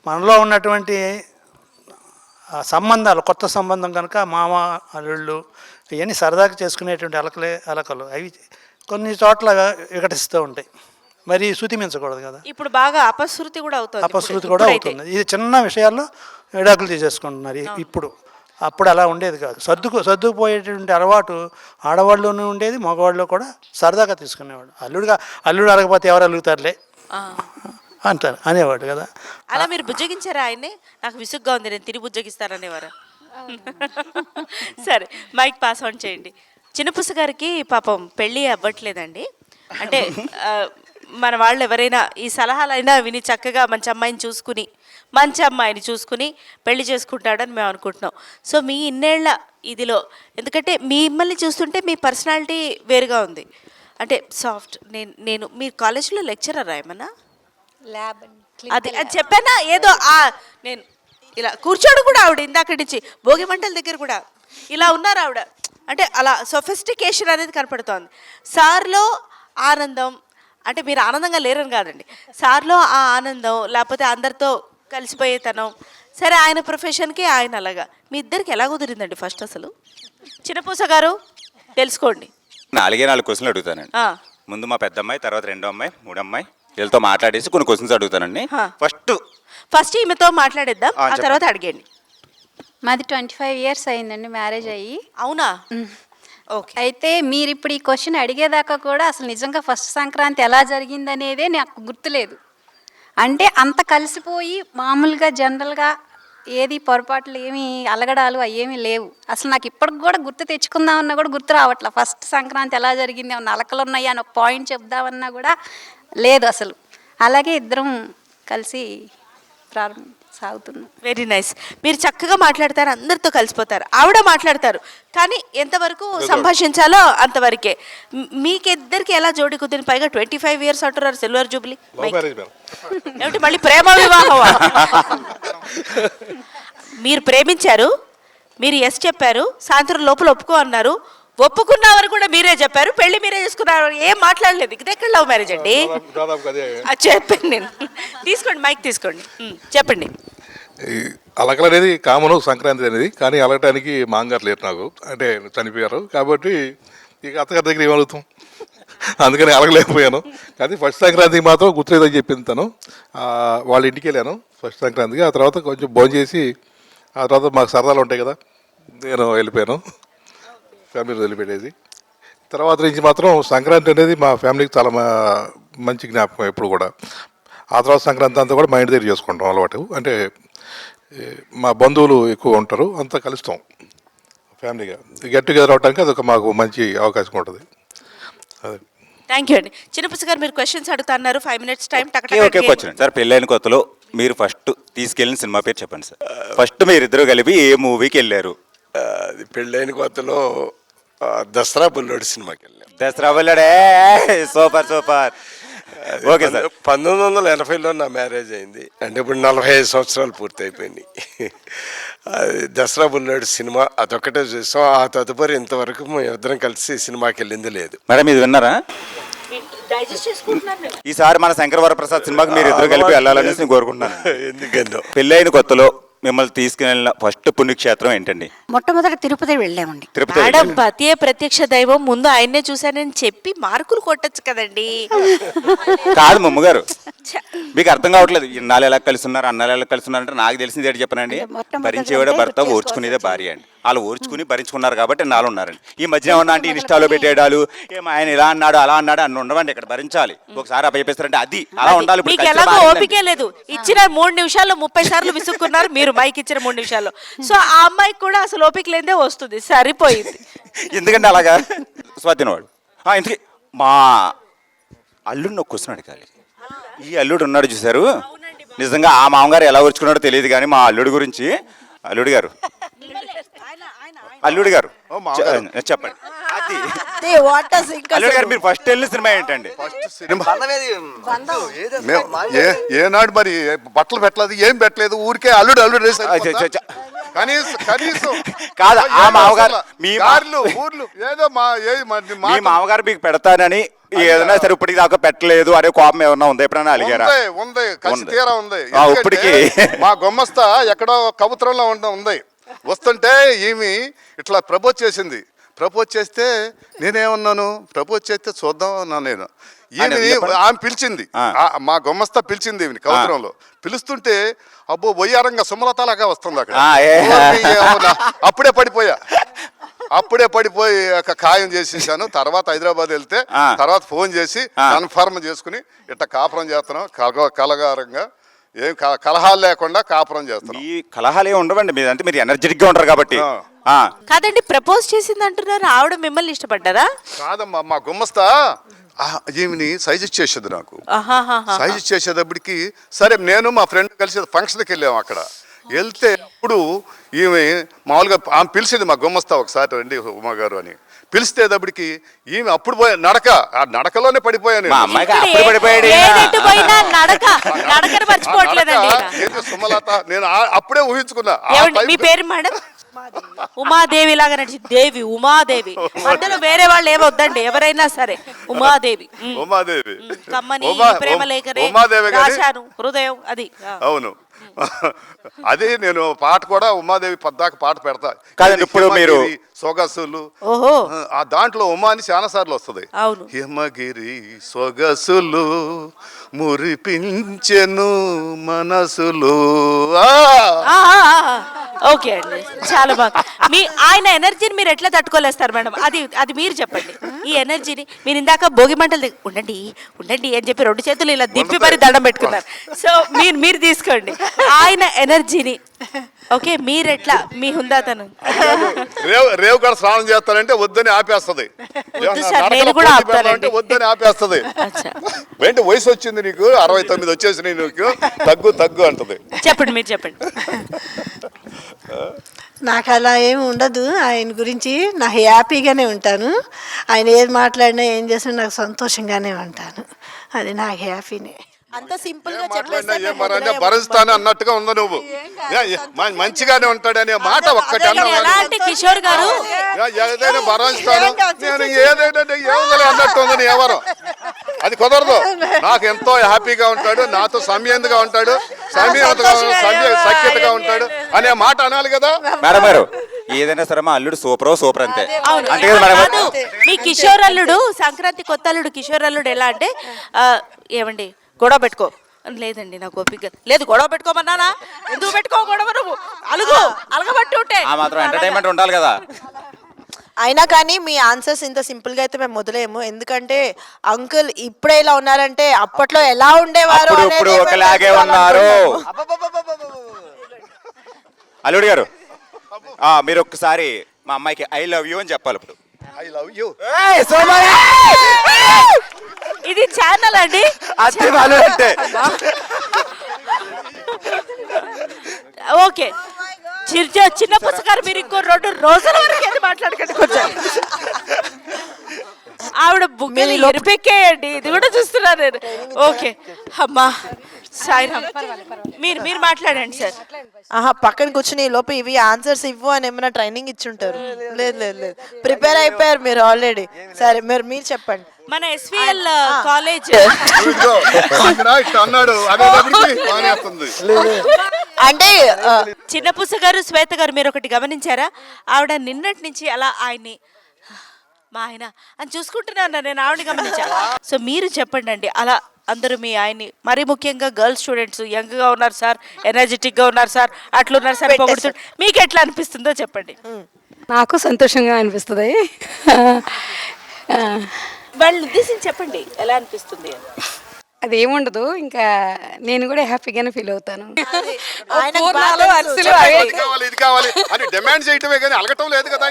మనలో ఉన్నటువంటి సంబంధాలు, కొత్త సంబంధం కనుక మామ అల్లుళ్ళు ఇవన్నీ సరదాకి చేసుకునేటువంటి అలకలు అవి కొన్ని చోట్ల వికటిస్తూ ఉంటాయి. మరి శృతి మించకూడదు కదా. ఇప్పుడు బాగా అపశృతి కూడా అవుతుంది. ఇది చిన్న విషయాల్లో విడాకులు తీసేసుకుంటున్నారు ఇప్పుడు. అప్పుడు అలా ఉండేది కాదు. సర్దుకుపోయేటువంటి అలవాటు ఆడవాళ్ళలోనూ ఉండేది, మగవాళ్ళు కూడా సరదాగా తీసుకునేవాడు. అల్లుడు అడగకపోతే ఎవరు అలుగుతారులే అంటారు అనేవాడు కదా. అలా మీరు బుజ్జగించారా ఆయన్ని? నాకు విసుగ్గా ఉంది, నేను తిరిగి బుజ్జగిస్తారనేవారు. సరే, మైక్ పాస్ ఆన్ చేయండి. చిన్నపుస గారికి పాపం పెళ్ళి అవ్వట్లేదండి. అంటే మన వాళ్ళు ఎవరైనా ఈ సలహాలైనా విని చక్కగా మంచి అమ్మాయిని చూసుకుని పెళ్లి చేసుకుంటాడని మేము అనుకుంటున్నాం. సో మీ ఇన్నేళ్ల ఇదిలో, ఎందుకంటే మిమ్మల్ని చూస్తుంటే మీ పర్సనాలిటీ వేరుగా ఉంది. అంటే సాఫ్ట్. నేను మీరు కాలేజీలో లెక్చరర్ ఏమన్నా? అది చెప్పానా? ఏదో నేను ఇలా కూర్చోడు కూడా ఆవిడ ఇందాక నుంచి భోగి మంటల దగ్గర కూడా ఇలా ఉన్నారు ఆవిడ. అంటే అలా సొఫిస్టికేషన్ అనేది కనపడుతోంది. సార్లో ఆనందం, అంటే మీరు ఆనందంగా లేరని కాదండి, సార్లో ఆ ఆనందం, లేకపోతే అందరితో కలిసిపోయేతనం. సరే, ఆయన ప్రొఫెషన్కి ఆయన అలాగా. మీ ఇద్దరికి ఎలా కుదిరిందండి ఫస్ట్ అసలు? చిన్నపూస గారు తెలుసుకోండి. 4 క్వశ్చన్లు అడుగుతానండి. ఆ, ముందు మా పెద్ద అమ్మాయి, తర్వాత రెండో అమ్మాయి, మూడో అమ్మాయి, వీళ్ళతో మాట్లాడేసి కొన్ని క్వశ్చన్స్ అడుగుతానండి. ఫస్ట్ ఈమెతో మాట్లాడేద్దాం, ఆ చెప్పండి. తర్వాత అడిగండి. మాది 25 ఇయర్స్ అయిందండి మ్యారేజ్ అయ్యి. అవునా? అయితే మీరు ఇప్పుడు ఈ క్వశ్చన్ అడిగేదాకా కూడా అసలు నిజంగా ఫస్ట్ సంక్రాంతి ఎలా జరిగిందనేదే నాకు గుర్తులేదు. అంటే అంత కలిసిపోయి మామూలుగా జనరల్గా ఏది పొరపాట్లు ఏమి అలగడాలు అవేమీ లేవు. అసలు నాకు ఇప్పటికి కూడా గుర్తు తెచ్చుకుందామన్నా కూడా గుర్తు రావట్లా. ఫస్ట్ సంక్రాంతి ఎలా జరిగింది, ఏమన్నా అలకలు ఉన్నాయా అని ఒక పాయింట్ చెప్దామన్నా కూడా లేదు అసలు. అలాగే ఇద్దరం కలిసి సాగుతున్నాం. Very nice. మీరు చక్కగా మాట్లాడతారు, అందరితో కలిసిపోతారు. ఆవిడ మాట్లాడతారు, కానీ ఎంతవరకు సంభాషించాలో అంతవరకే. మీకిద్దరికి ఎలా జోడి కుదిరి? పైగా 25 ఇయర్స్ అంటున్నారు, సిల్వర్ జూబ్లీ. ఏమిటి మళ్ళీ ప్రేమ వివాహమా? మీరు ప్రేమించారు, మీరు ఎస్ చెప్పారు, సాయంత్రం లోపల ఒప్పుకో అన్నారు, ఒప్పుకున్నామని కూడా మీరే చెప్పారు, పెళ్లి మీరే చేసుకున్నారు, ఏం మాట్లాడలేదు. ఇది ఎక్కడ లవ్ మ్యారేజ్ అండి? చెప్పండి. నేను తీసుకోండి, మైక్ తీసుకోండి, చెప్పండి. అలకలు అనేది కామను సంక్రాంతి అనేది, కానీ అలగటానికి మాంగారు లేరు నాకు, అంటే చనిపోయారు కాబట్టి ఇక అత్తగారి దగ్గర ఏమలుగుతాం, అందుకని అలగలేకపోయాను. కానీ ఫస్ట్ సంక్రాంతికి మాత్రం గుర్తులేదని చెప్పింది తను. వాళ్ళ ఇంటికి వెళ్ళాను ఫస్ట్ సంక్రాంతికి. ఆ తర్వాత కొంచెం భోజనం చేసి ఆ తర్వాత మాకు సరదాలు ఉంటాయి కదా, నేను వెళ్ళిపోయాను, ఫ్యామిలీ వదిలిపెట్టేది. తర్వాత నుంచి మాత్రం సంక్రాంతి అనేది మా ఫ్యామిలీకి చాలా మంచి జ్ఞాపకం ఎప్పుడు కూడా. ఆ తర్వాత సంక్రాంతి అంతా కూడా మా ఇంటి దగ్గర చేసుకుంటాం అలవాటు. అంటే మా బంధువులు ఎక్కువ ఉంటారు, అంతా కలుస్తాం ఫ్యామిలీగా. గెట్ టుగెదర్ అవడానికి అదొక మాకు మంచి అవకాశం ఉంటుంది. అదే. థ్యాంక్ యూ అండి. చిన్నపుసి గారు మీరు క్వశ్చన్స్ అడుగుతున్నారు, 5 minutes time. Okay question sir. పెళ్ళైన కొత్తలో మీరు ఫస్ట్ తీసుకెళ్ళిన సినిమా పేరు చెప్పండి సార్. ఫస్ట్ మీరు ఇద్దరు కలిపి ఏ మూవీకి వెళ్ళారు? పెళ్ళైన కొత్తలో దసరా బుల్లోడు సినిమాకి వెళ్ళాం. దసరా బుల్లోడే, సూపర్ సూపర్. Okay sir. 1980లో నా మ్యారేజ్ అయింది, అంటే ఇప్పుడు 45 సంవత్సరాలు పూర్తి అయిపోయినాయి. అది దసరా బుల్లోడు సినిమా అదొక్కటే చూసాం. ఆ తదుపరి ఇంతవరకు మేము ఇద్దరం కలిసి సినిమాకి వెళ్ళింది లేదు. మేడం ఇది విన్నారా? ఈసారి మన శంకర వరప్రసాద్ సినిమాకి మీరు ఇద్దరు కలిపి వెళ్ళాలనేసి నేను కోరుకుంటున్నాను. ఎందుకన్నా పెళ్ళైన కొత్తలో మిమ్మల్ని తీసుకెళ్ళిన ఫస్ట్ పుణ్యక్షేత్రం ఏంటండి? మొట్టమొదటి తిరుపతి వెళ్ళామండి. మేడం పతియే ప్రత్యక్ష దైవం, ముందు ఆయన్నే చూశానని చెప్పి మార్కులు కొట్టచ్చు కదండి. కాదు మమ్మగారు, మీకు అర్థం కావట్లేదు. ఇన్నాళ్ళు ఎలా కలిసి ఉన్నారు, అన్నాళ్ళు ఎలా కలిసి ఉన్నారంటే నాకు తెలిసింది ఏంటి చెప్పనండి, భరించేవాడే భర్త, ఓర్చుకునేదే భార్య అండి. వాళ్ళు ఓర్చుకుని భరించుకున్నారు కాబట్టి నాలో ఉన్నారండి. ఈ మధ్య ఏమన్నా అంటే ఇన్స్టాలో పెట్టేడాలు, ఏం ఆయన ఇలా అన్నాడు అలా అన్నాడు అని ఉండవండి. ఇక్కడ భరించాలి. ఒకసారి అప్పయిస్తారంటే అది అలా ఉండాలి. మీకు ఎలాగో ఓపికే లేదు. ఇచ్చిన 3 నిమిషాల్లో 30 సార్లు విసుక్కున్నారు మీరు, మైక్ ఇచ్చిన 3 నిమిషాల్లో. సో ఆ అమ్మాయికి కూడా అసలు ఓపిక లేదే వస్తుంది, సరిపోయింది. ఎందుకంటే అలాగా స్వాతినవాడు. ఇంతకీ మా అల్లుడిని ఒక క్వశ్చన్ అడగాలి. ఈ అల్లుడు ఉన్నాడు చూసారు, నిజంగా ఆ మామగారు ఎలా ఓర్చుకున్నాడో తెలియదు, కానీ మా అల్లుడి గురించి, అల్లుడు గారు చెప్పండి. అల్లుడు గారు మీరు ఫస్ట్ వెళ్ళిన సినిమా ఏంటండి? ఏనాడు మరి బట్టలు పెట్టలేదు, ఏం పెట్టలేదు, ఊరికే అల్లుడు అల్లుడు కనీసం కాదు ఆ మామగారు మీ ఊర్లు ఏదో మీ మామగారు మీకు పెడతానని ఏదైనా సరే ఇప్పటికి దాకా పెట్టలేదు అనే కోపం ఏమన్నా ఉందా? ఎప్పుడైనా అడిగారా? ఉంది, కసి తీరా ఉంది. ఇప్పటికి మా గుమ్మస్తా ఎక్కడో కబుతరంలో ఉంది. వస్తుంటే ఈమె ఇట్లా ప్రపోజ్ చేసింది. ప్రపోజ్ చేస్తే నేనేమన్నాను, ప్రపోజ్ చేస్తే చూద్దాం అన్నాను నేను. ఆమె పిలిచింది, మా గుమ్మస్తా పిలిచింది ఈమెని కౌతరంలో. పిలుస్తుంటే అబ్బో వయ్యారంగా సుమలతలాగా వస్తుంది అక్కడ. అప్పుడే పడిపోయి ఖాయం చేసేసాను. తర్వాత హైదరాబాద్ వెళ్తే తర్వాత ఫోన్ చేసి కన్ఫర్మ్ చేసుకుని ఇట్లా కాపురం చేస్తున్నాం, కలగారంగా ఏం కలహాలు లేకుండా కాపురం చేస్తున్నాం. ఈ కలహాలు ఏమి ఉండవండి, మీరు అంటే మీరు ఎనర్జెటిక్ గా ఉంటారు కాబట్టి. కాదండి, ప్రపోజ్ చేసింది అంటున్నారు, ఆవిడ మిమ్మల్ని ఇష్టపడ్డారా? కాదమ్మా, మా గుమ్మస్తా ఈమెని సజెస్ట్ చేసేది నాకు. సజెస్ట్ చేసేటప్పటికి సరే నేను మా ఫ్రెండ్ కలిసి ఫంక్షన్కి వెళ్ళాము. అక్కడ వెళ్తే అప్పుడు ఈమె మామూలుగా ఆమె పిలిచింది మా గుమ్మస్తా, ఒకసారి రండి ఉమాగారు అని పిలిస్తేటప్పటికి ఈమె అప్పుడు పోయా ఆ నడకలోనే పడిపోయాను. సుమలత నేను అప్పుడే ఊహించుకున్నా. మీ పేరు మేడం? ఉమాదేవి లాగా నడిచి దేవి, ఉమాదేవి. మధ్యలో వేరే వాళ్ళు ఏమొద్దండి, ఎవరైనా సరే ఉమాదేవి. కమ్మని ప్రేమ లేఖనే రాశాను హృదయం, అది. అవును, అదే నేను పాట కూడా ఉమాదేవి పద్దాక పాట పెడతా. ఇప్పుడు మీరు సొగసులు. ఓహో. ఆ దాంట్లో ఉమా అని చాలా సార్లు వస్తుంది. అవును. హిమగిరి సొగసులు మురిపించెను మనసులు. ఓకే అండి, చాలా బాగా. మీ ఆయన ఎనర్జీని మీరు ఎట్లా తట్టుకోలేస్తారు మేడం? అది మీరు చెప్పండి. ఈ ఎనర్జీని మీరు ఇందాక భోగి మంటలు ఉండండి ఉండండి అని చెప్పి 2 చేతులు ఇలా దిప్పి మరి దండం పెట్టుకున్నారు. సో మీరు తీసుకోండి ఆయన ఎనర్జీని. ఓకే, మీరెట్లా మీ హుందాతనం? రేవు కూడా స్నానం చేస్తానంటే వద్దని ఆపేస్తుంది. వద్దని ఆపేస్తుంది. ఏంటి వయసు వచ్చింది నీకు, 69 వచ్చేసి నీకు, తగ్గు అంటది. చెప్పండి, మీరు చెప్పండి. నాకు అలా ఏమి ఉండదు. ఆయన గురించి నాకు హ్యాపీగానే ఉంటాను. ఆయన ఏది మాట్లాడినా ఏం చేసినా నాకు సంతోషంగానే ఉంటాను. అది నాకు హ్యాపీనే. అంత సింపుల్ గా భరిస్తాను అన్నట్టుగా ఉందా నువ్వు? మంచిగానే ఉంటాడనే మాట ఒక్కటి అంటే కిషోర్ గారు ఏదైనా భరిస్తాను నేను ఏదైనా ఏముందని అన్నట్టు ఉందని ఎవరు, అది కుదరదు. నాకు ఎంతో హ్యాపీగా ఉంటాడు, నాతో సమయంగా ఉంటాడు, సఖ్యతగా ఉంటాడు అనే మాట అనాలి కదా మేడం గారు. ఏదైనా సరే మా అల్లుడు సూపర్ అంతే. మీ కిషోర్ అల్లుడు, సంక్రాంతి కొత్త అల్లుడు కిషోర్ అల్లుడు ఎలా అంటే, ఏమండి గొడవ పెట్టుకో, లేదండి నాకు ఓపిక లేదు, గొడవ పెట్టుకోమన్నానా, ఎందుకు పెట్టుకో గొడవ, నువ్వు అలగబట్టి ఉంటే ఆ మాత్రం ఎంటర్టైన్మెంట్ ఉండాలి కదా. అయినా కానీ మీ ఆన్సర్స్ ఇంత సింపుల్ గా అయితే మేము మొదలేము. ఎందుకంటే అంకుల్ ఇప్పుడే ఇలా ఉన్నారంటే అప్పట్లో ఎలా ఉండేవారు ఇప్పుడు ఒకలాగే ఉన్నారు. అల్లుడు గారు, మీరు ఒక్కసారి మా అమ్మాయికి ఐ లవ్ యూ అని చెప్పాలి. ఇప్పుడు ఐ లవ్ యూ. ఇది ఛానల్ అండి, అంటే ఓకే. చిన్న పుస్తకాలు మీరు ఇంకో 2 రోజుల వరకు మాట్లాడకండి. కొంచెం ఆవిడ బుగ్గలు ఎరిపెక్కేయండి, ఇది కూడా చూస్తున్నారు నేను. ఓకే అమ్మా సాయిరామ్, మీరు మాట్లాడండి సార్. పక్కన కూర్చుని లోపు ఇవి ఆన్సర్స్ ఇవ్వు అని ఏమైనా ట్రైనింగ్ ఇచ్చుంటారు. లేదు ప్రిపేర్ అయిపోయారు మీరు ఆల్రెడీ. సరే మీరు చెప్పండి. మన ఎస్విఎల్ కాలేజ్ అంటే చిన్న పుస్త గారు, శ్వేత గారు, మీరు ఒకటి గమనించారా? ఆవిడ నిన్నటి నుంచి అలా ఆయన్ని మా ఆయన అని చూసుకుంటూనే ఉన్నారు, నేను ఆవిడని గమనించాను. సో మీరు చెప్పండి అండి, అలా అందరూ మీ ఆయన్ని, మరీ ముఖ్యంగా గర్ల్స్ స్టూడెంట్స్ యంగ్గా ఉన్నారు సార్, ఎనర్జెటిక్గా ఉన్నారు సార్, అట్లున్నారు సార్, పొగుడుతుంది, మీకు ఎట్లా అనిపిస్తుందో చెప్పండి. నాకు సంతోషంగా అనిపిస్తుంది. వాళ్ళు ఉద్దేశించి చెప్పండి ఎలా అనిపిస్తుంది. అదేముండదు, ఇంకా నేను కూడా హ్యాపీగానే ఫీల్ అవుతాను. ఇది కావాలి అని డిమాండ్ చేయటమే కానీ అలగటం లేదు కదా.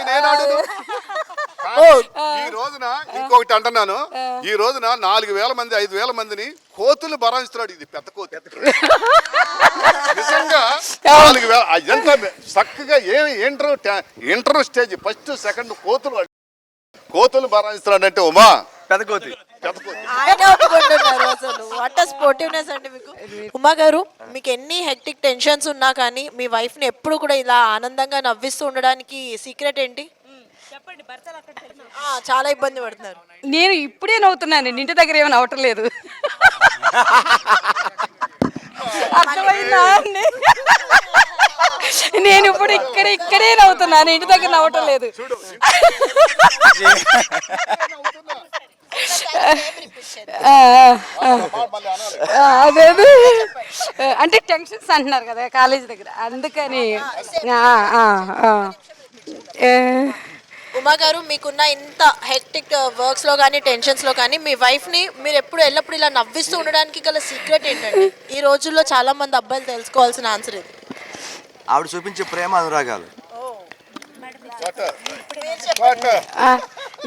ఈ రోజున ఇంకొకటి అంటున్నాను, ఈ రోజున 4,000 మంది 5,000 మందిని కోతులు భరాయిస్తున్నాడు. ఇది పెద్ద కోతి నిజంగా 4,000 ఎంత చక్కగా ఇంటర్ స్టేజ్ ఫస్ట్ సెకండ్ కోతులు భరాయిస్తున్నాడు అంటే ఉమా పెద్ద కోతి. ఉమా గారు, మీకు ఎన్ని హెక్టిక్ టెన్షన్స్ ఉన్నా కానీ మీ వైఫ్ ని ఎప్పుడు కూడా ఇలా ఆనందంగా నవ్విస్తూ ఉండడానికి సీక్రెట్ ఏంటి? చాలా ఇబ్బంది పడుతున్నారు. నేను ఇప్పుడే నవ్వుతున్నాను, ఇంటి దగ్గర ఏమీ నవ్వటం లేదు. అర్థమైందా? నేను ఇప్పుడు ఇక్కడే నవ్వుతున్నాను, ఇంటి దగ్గర నవ్వటం లేదు. అదే అంటే టెన్షన్స్ అంటున్నారు కదా కాలేజ్ దగ్గర, అందుకని. ఉమా గారు, మీకున్న ఇంత హెక్టిక్ వర్క్స్ లో కానీ టెన్షన్స్ లో కానీ మీ వైఫ్ ని మీరు ఎల్లప్పుడు ఇలా నవ్విస్తూ ఉండడానికి గల సీక్రెట్ ఏంటండి? ఈ రోజుల్లో చాలా మంది అబ్బాయిలు తెలుసుకోవాల్సిన ఆన్సర్ ఇది. ఆవిడ చూపించే ప్రేమ అనురాగాలు.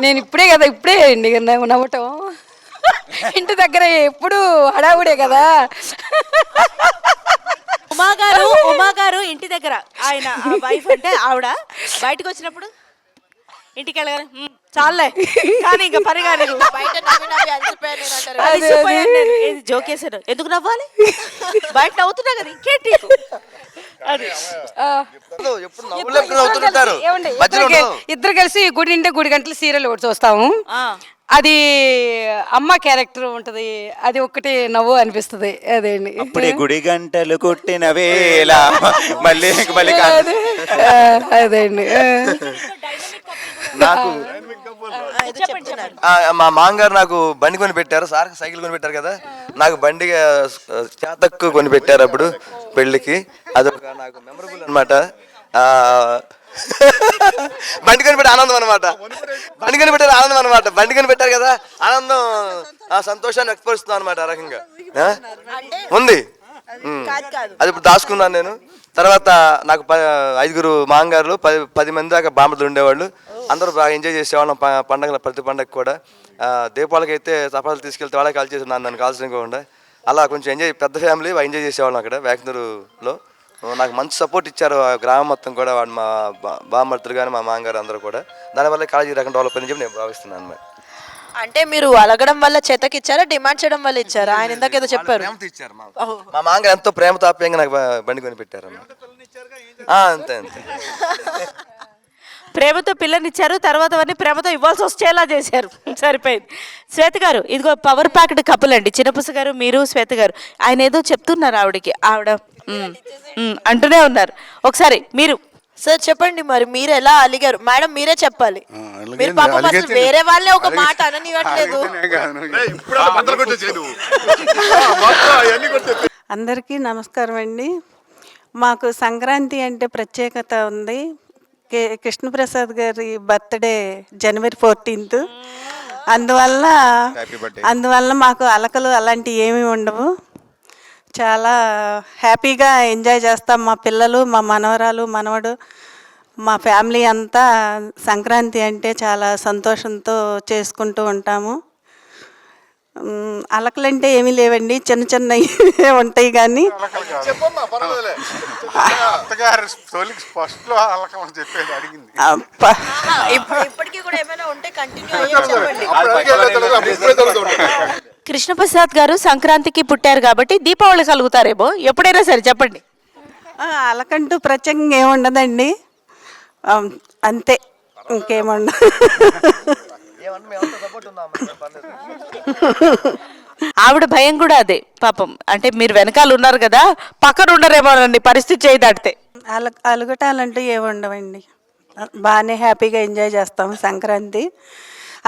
నేను ఇప్పుడే అండి నవ్వటం. ఇంటి దగ్గర ఎప్పుడు హడావుడే కదా. ఉమా గారు ఇంటి దగ్గర ఆయన వైఫ్ అంటే ఆవిడ బయటకు వచ్చినప్పుడు ఇంటికి వెళ్ళగానే చాలే కానీ ఇంకా పని కాలేదు, జోకేసాను, ఎందుకు నవ్వాలి, బయట నవ్వుతున్నా కదా ఇంకేంటి. ఇద్దరు కలిసి గుడి 2 గంటలు సీరియల్ ఒకటి చూస్తాము. అది అమ్మ క్యారెక్టర్ ఉంటుంది, అది ఒక్కటి నవ్వు అనిపిస్తుంది. అదేండి అప్పుడే గుడి గంటలు కొట్టిన వేళ మళ్ళీ మళ్ళీ అదేండి. నాకు మా మామగారు నాకు బండి కొని పెట్టారు, సార్ సైకిల్ కొని పెట్టారు కదా, నాకు బండి చేతక్కు కొని పెట్టారు అప్పుడు పెళ్ళికి. అదొక నాకు మెమరబుల్ అనమాట. బండి కొని పెట్టే ఆనందం అనమాట, బండి కొని పెట్టారు ఆనందం అనమాట. బండి కొని పెట్టారు కదా ఆనందం, ఆ సంతోషాన్ని వ్యక్తపరుస్తున్నాను అనమాట. ఆ రకంగా ఉంది. అది ఇప్పుడు దాచుకున్నాను నేను. తర్వాత నాకు 5 మాంగారులు, 10 మంది దాకా బామ్మలు ఉండేవాళ్ళు. అందరూ బాగా ఎంజాయ్ చేసేవాళ్ళం పండగల, ప్రతి పండగ కూడా. దీపావళికి అయితే చపాతీలు తీసుకెళ్తే వాళ్ళే కాల్ చేసి నన్ను కాల్చుకోకుండా అలా కొంచెం ఎంజాయ్, పెద్ద ఫ్యామిలీ ఎంజాయ్ చేసేవాళ్ళం అక్కడ వేకనూరులో. నాకు మంచి సపోర్ట్ ఇచ్చారు ఆ గ్రామం మొత్తం కూడా, వాడు మా బామ్మర్తులు కానీ మా మాంగారు అందరూ కూడా. దానివల్ల కాలేజీ రకం డెవలప్ అని చెప్పి నేను భావిస్తున్నాను అన్నమాట. అంటే మీరు అలగడం వల్ల చేతకిచ్చారా, డిమాండ్ చేయడం వల్ల ఇచ్చారా? ఆయన ఇందాకేదో చెప్పారు. మా మాంగారు ఎంతో ప్రేమతో ఆప్యాయంగా నాకు బండి కొని పెట్టారు. అంతే అంతే. ప్రేమతో పిల్లనిచ్చారు, తర్వాత అవన్నీ ప్రేమతో ఇవ్వాల్సి వచ్చేలా చేశారు. సరిపోయింది. శ్వేత గారు, ఇదిగో పవర్ ప్యాక్డ్ కపుల్ అండి, చిన్నపుస గారు, మీరు, శ్వేత గారు. ఆయన ఏదో చెప్తున్నారు ఆవిడకి, ఆవిడ అంటూనే ఉన్నారు. ఒకసారి మీరు సార్ చెప్పండి, మరి మీరు ఎలా అలిగారు? మేడం మీరే చెప్పాలి. మీరు పాపం అసలు వేరే వాళ్ళే ఒక మాట అననివ్వట్లేదు. అందరికీ నమస్కారం అండి. మాకు సంక్రాంతి అంటే ప్రత్యేకత ఉంది. కృష్ణప్రసాద్ గారి బర్త్డే జనవరి 14th. అందువల్ల మాకు అలకలు అలాంటివి ఏమీ ఉండవు. చాలా హ్యాపీగా ఎంజాయ్ చేస్తాం. మా పిల్లలు, మా మనవరాలు, మనవడు, మా ఫ్యామిలీ అంతా సంక్రాంతి అంటే చాలా సంతోషంతో చేసుకుంటూ ఉంటాము. అలకలంటే ఏమీ లేవండి, చిన్న చిన్నవి ఉంటాయి. కానీ కృష్ణప్రసాద్ గారు సంక్రాంతికి పుట్టారు కాబట్టి దీపావళి కలుగుతారేమో ఎప్పుడైనా సరే చెప్పండి. అలకంటూ ప్రత్యేకంగా ఏముండదండి, అంతే, ఇంకేముండదు. ఆవిడ భయం కూడా అదే పాపం. అంటే మీరు వెనకాల ఉన్నారు కదా, పక్కన ఉండరేమోనండి పరిస్థితి చేయి దాటితే. అలుగటాలంటూ ఏమి ఉండవండి, బాగానే హ్యాపీగా ఎంజాయ్ చేస్తాము సంక్రాంతి.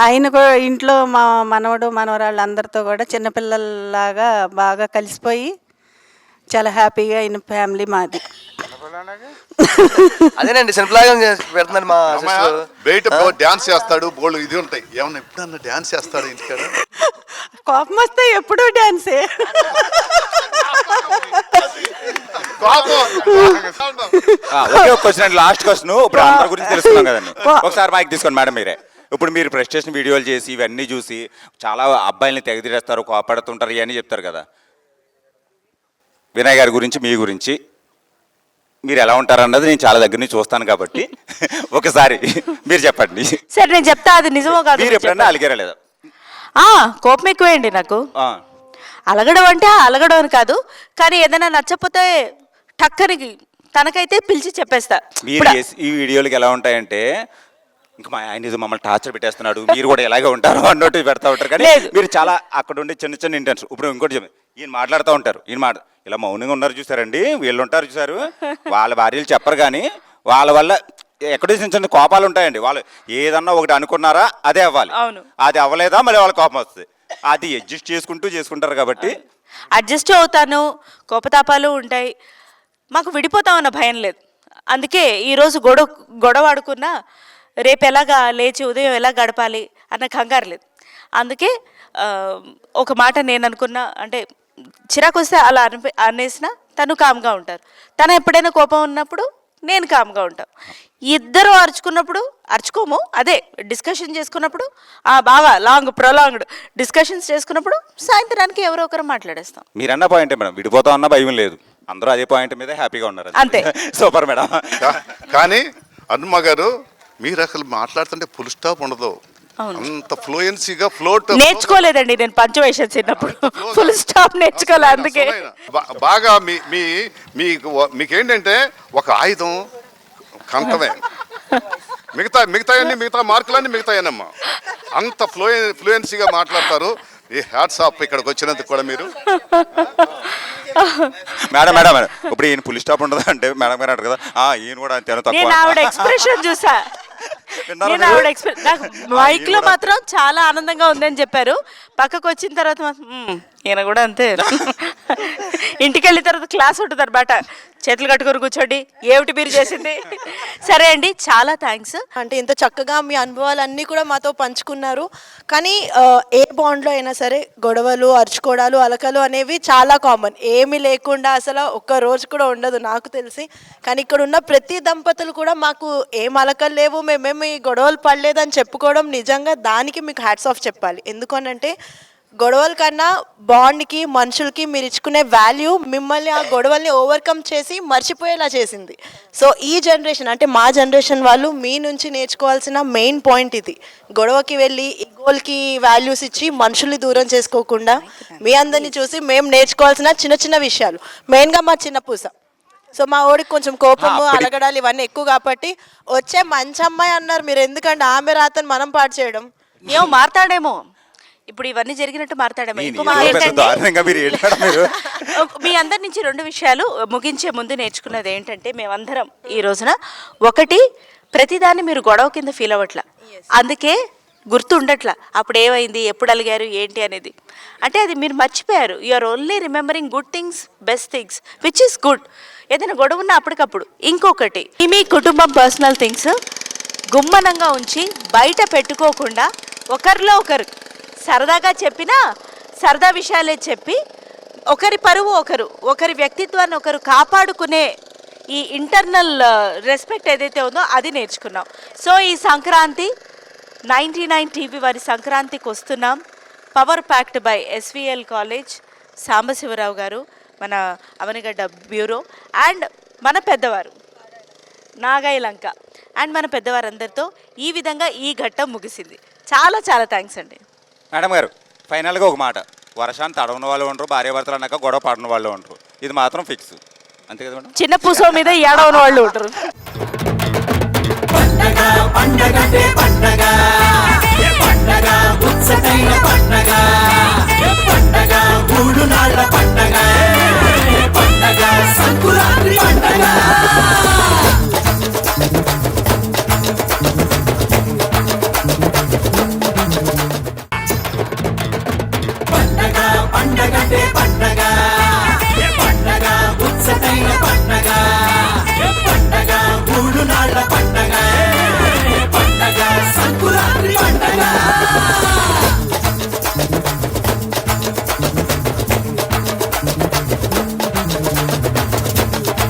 ఆయన కూడా ఇంట్లో మా మనవడు మనవరాళ్ళు అందరితో కూడా చిన్నపిల్లల్లాగా బాగా కలిసిపోయి చాలా హ్యాపీగా అయిన ఫ్యామిలీ మాది. అదేనండి శనిలాగా పెడుతున్నాడు మా బయట డాన్స్ చేస్తాడు, బోల్డ్ ఇది ఉంటాయి. ఏమన్నా ఎప్పుడన్నా డాన్స్ చేస్తాడు ఇంటికాడ? కోపం వస్తే ఎప్పుడూ డాన్సే. ఒకే ఒక క్వశ్చన్ అండి, లాస్ట్ క్వశ్చన్. ఇప్పుడు అందరి గురించి తెలుసుకున్నాం కదండి, ఒకసారి మైక్ తీసుకోండి మేడం మీరే. ఇప్పుడు మీరు ప్రెస్టేషన్ వీడియోలు చేసి ఇవన్నీ చూసి చాలా అబ్బాయిల్ని తెగదిరేస్తారు, కోపడుతుంటారు, ఇవన్నీ చెప్తారు కదా. వినయ్ గారి గురించి, మీ గురించి మీరు ఎలా ఉంటారన్నది నేను చాలా దగ్గర నుంచి చూస్తాను కాబట్టి ఒకసారి మీరు చెప్పండి. సరే నేను చెప్తా, అది నిజమో కాదు. మీరు ఎప్పుడన్నా అలిగారా లేదా? కోపం ఎక్కువేండి నాకు. అలగడం అంటే అలగడం అని కాదు, కానీ ఏదైనా నచ్చకపోతే టక్కని తనకైతే పిలిచి చెప్పేస్తా. మీరు ఈ వీడియోలకి ఎలా ఉంటాయంటే ఇంకా మా ఆయన మమ్మల్ని టార్చర్ పెట్టేస్తున్నాడు, మీరు కూడా ఎలాగే ఉంటారు అన్నట్టు పెడతా ఉంటారు. కానీ మీరు చాలా అక్కడ ఉండే చిన్న చిన్న ఇంటెన్స్. ఇప్పుడు ఇంకోటి ఈయన మాట్లాడుతూ ఉంటారు, ఇలా మౌనంగా ఉన్నారు చూసారండి, వీళ్ళు ఉంటారు చూసారు, వాళ్ళ భార్యలు చెప్పరు కానీ వాళ్ళ వల్ల ఎక్కడో చిన్న చిన్న కోపాలు ఉంటాయండి. వాళ్ళు ఏదన్నా ఒకటి అనుకున్నారా అదే అవ్వాలి, అది అవ్వలేదా మళ్ళీ వాళ్ళ కోపం వస్తుంది. అది అడ్జస్ట్ చేసుకుంటారు కాబట్టి అడ్జస్ట్ అవుతాను. కోపతాపాలు ఉంటాయి, మాకు విడిపోతామన్న భయం లేదు. అందుకే ఈరోజు గొడవ ఆడుకున్నా రేపు ఎలాగా లేచి ఉదయం ఎలా గడపాలి అన్న కంగారు లేదు. అందుకే ఒక మాట నేను అనుకున్నా, అంటే చిరాకు వస్తే అలా అనేసిన తను కామ్గా ఉంటారు, తను ఎప్పుడైనా కోపం ఉన్నప్పుడు నేను కామ్గా ఉంటాను. ఇద్దరు అరుచుకున్నప్పుడు అరుచుకోము, అదే డిస్కషన్ చేసుకున్నప్పుడు బాగా ప్రొలాంగ్డ్ డిస్కషన్స్ చేసుకున్నప్పుడు సాయంత్రానికి ఎవరో ఒకరు మాట్లాడేస్తాం. మీరన్న పాయింట్ మేడం, విడిపోతాం అన్న భయం లేదు, అందరూ అదే పాయింట్ మీద హ్యాపీగా ఉన్నారు అంతే. Super madam. కానీ హనుమ గారు మీరు అసలు మాట్లాడుతుంటే ఫుల్ స్టాప్ ఉండదు, అంత ఫ్లూయెన్సీగా ఫ్లోట్ నేర్చుకోలేదండి నేను పంచవేషన్ చిన్నప్పుడు, ఫుల్ స్టాప్ నేర్చుకోలే. అందుకే బాగా మీకేంటంటే ఒక ఆయుధం కంఠమే. మిగతా మార్కులన్నీ మిగతాయనమ్మా. అంత ఫ్లూయెన్సీగా మాట్లాడతారు. ఈ హ్యాట్స్ ఆఫ్ ఇక్కడికి వచ్చినందుకు కూడా మీరు. మేడం మేడం మేడం ఇప్పుడు ఈయన పులి స్టాప్ ఉండదు అంటే మేడం గారు అంటారు కదా, ఈయన కూడా అంతే నేను ఆవిడ ఎక్స్ప్రెషన్ చూసా. నేను ఆవిడ నాకు మైక్ లో మాత్రం చాలా ఆనందంగా ఉందని చెప్పారు. పక్కకు వచ్చిన తర్వాత ఈయన కూడా అంతే. ఇంటికి వెళ్ళిన తర్వాత క్లాస్ ఉంటుంది అనమాట. చేతులు కట్టుకొని కూర్చోండి, ఏమిటి మీరు చేసింది. సరే అండి, చాలా థ్యాంక్స్. అంటే ఇంత చక్కగా మీ అనుభవాలన్నీ కూడా మాతో పంచుకున్నారు. కానీ ఏ బాండ్లో అయినా సరే గొడవలు, అరుచుకోవడాలు, అలకలు అనేవి చాలా కామన్. ఏమీ లేకుండా అసలు ఒక్క రోజు కూడా ఉండదు నాకు తెలిసి. కానీ ఇక్కడ ఉన్న ప్రతి దంపతులు కూడా మాకు ఏం అలకలు లేవు, మేమేమి గొడవలు పడలేదని చెప్పుకోవడం నిజంగా దానికి మీకు హ్యాట్స్ ఆఫ్ చెప్పాలి. ఎందుకనంటే గొడవల కన్నా బాండ్కి, మనుషులకి మీరు ఇచ్చుకునే వాల్యూ మిమ్మల్ని ఆ గొడవల్ని ఓవర్కమ్ చేసి మర్చిపోయేలా చేసింది. సో ఈ జనరేషన్ అంటే మా జనరేషన్ వాళ్ళు మీ నుంచి నేర్చుకోవాల్సిన మెయిన్ పాయింట్ ఇది. గొడవకి వెళ్ళి ఈగోల్కి వాల్యూస్ ఇచ్చి మనుషుల్ని దూరం చేసుకోకుండా మీ అందరినీ చూసి మేము నేర్చుకోవాల్సిన చిన్న చిన్న విషయాలు, మెయిన్గా మా చిన్న పూస. సో మా ఓడికి కొంచెం కోపము, అలగడాలు ఇవన్నీ ఎక్కువ కాబట్టి వచ్చే మంచి అమ్మాయి అన్నారు మీరు. ఎందుకంటే ఆమె రాతని మనం పాడు చేయడం. ఏమో మారతాడేమో, ఇప్పుడు ఇవన్నీ జరిగినట్టు మారతాడేమో. మీ అందరి నుంచి 2 విషయాలు ముగించే ముందు నేర్చుకున్నది ఏంటంటే, మేమందరం ఈ రోజున ఒకటి, ప్రతిదాన్ని మీరు గొడవ కింద ఫీల్ అవ్వట్లా, అందుకే గుర్తుండట్లా అప్పుడు ఏమైంది, ఎప్పుడు అలిగారు, ఏంటి అనేది. అంటే అది మీరు మర్చిపోయారు. You are only remembering good things, best things, which is good. ఏదైనా గొడవ ఉన్నా అప్పటికప్పుడు. ఇంకొకటి, మీ కుటుంబం పర్సనల్ థింగ్స్ గుమ్మనంగా ఉంచి బయట పెట్టుకోకుండా ఒకరిలో ఒకరు సరదాగా చెప్పినా సరదా విషయాలే చెప్పి ఒకరి పరువు ఒకరి వ్యక్తిత్వాన్ని ఒకరు కాపాడుకునే ఈ ఇంటర్నల్ రెస్పెక్ట్ ఏదైతే ఉందో అది నేర్చుకున్నాం. సో ఈ సంక్రాంతి 99 టీవీ వారి సంక్రాంతికి వస్తున్నాం. Power packed by SVL college, Sambasivarao గారు, మన అవనిగడ్డ బ్యూరో, అండ్ మన పెద్దవారు నాగాయలంక, అండ్ మన పెద్దవారందరితో ఈ విధంగా ఈ ఘట్టం ముగిసింది. చాలా చాలా థ్యాంక్స్ అండి. మేడం గారు, ఫైనల్గా ఒక మాట, వర్షాన్ని తడవని వాళ్ళు ఉండరు, భార్యాభర్తలు అన్నాక గొడవ పడిన వాళ్ళు ఉండరు, ఇది మాత్రం ఫిక్స్. అంతే కదా మేడం? చిన్న పూసో మీద ఏడవని వాళ్ళు ఉంటారు. పండగ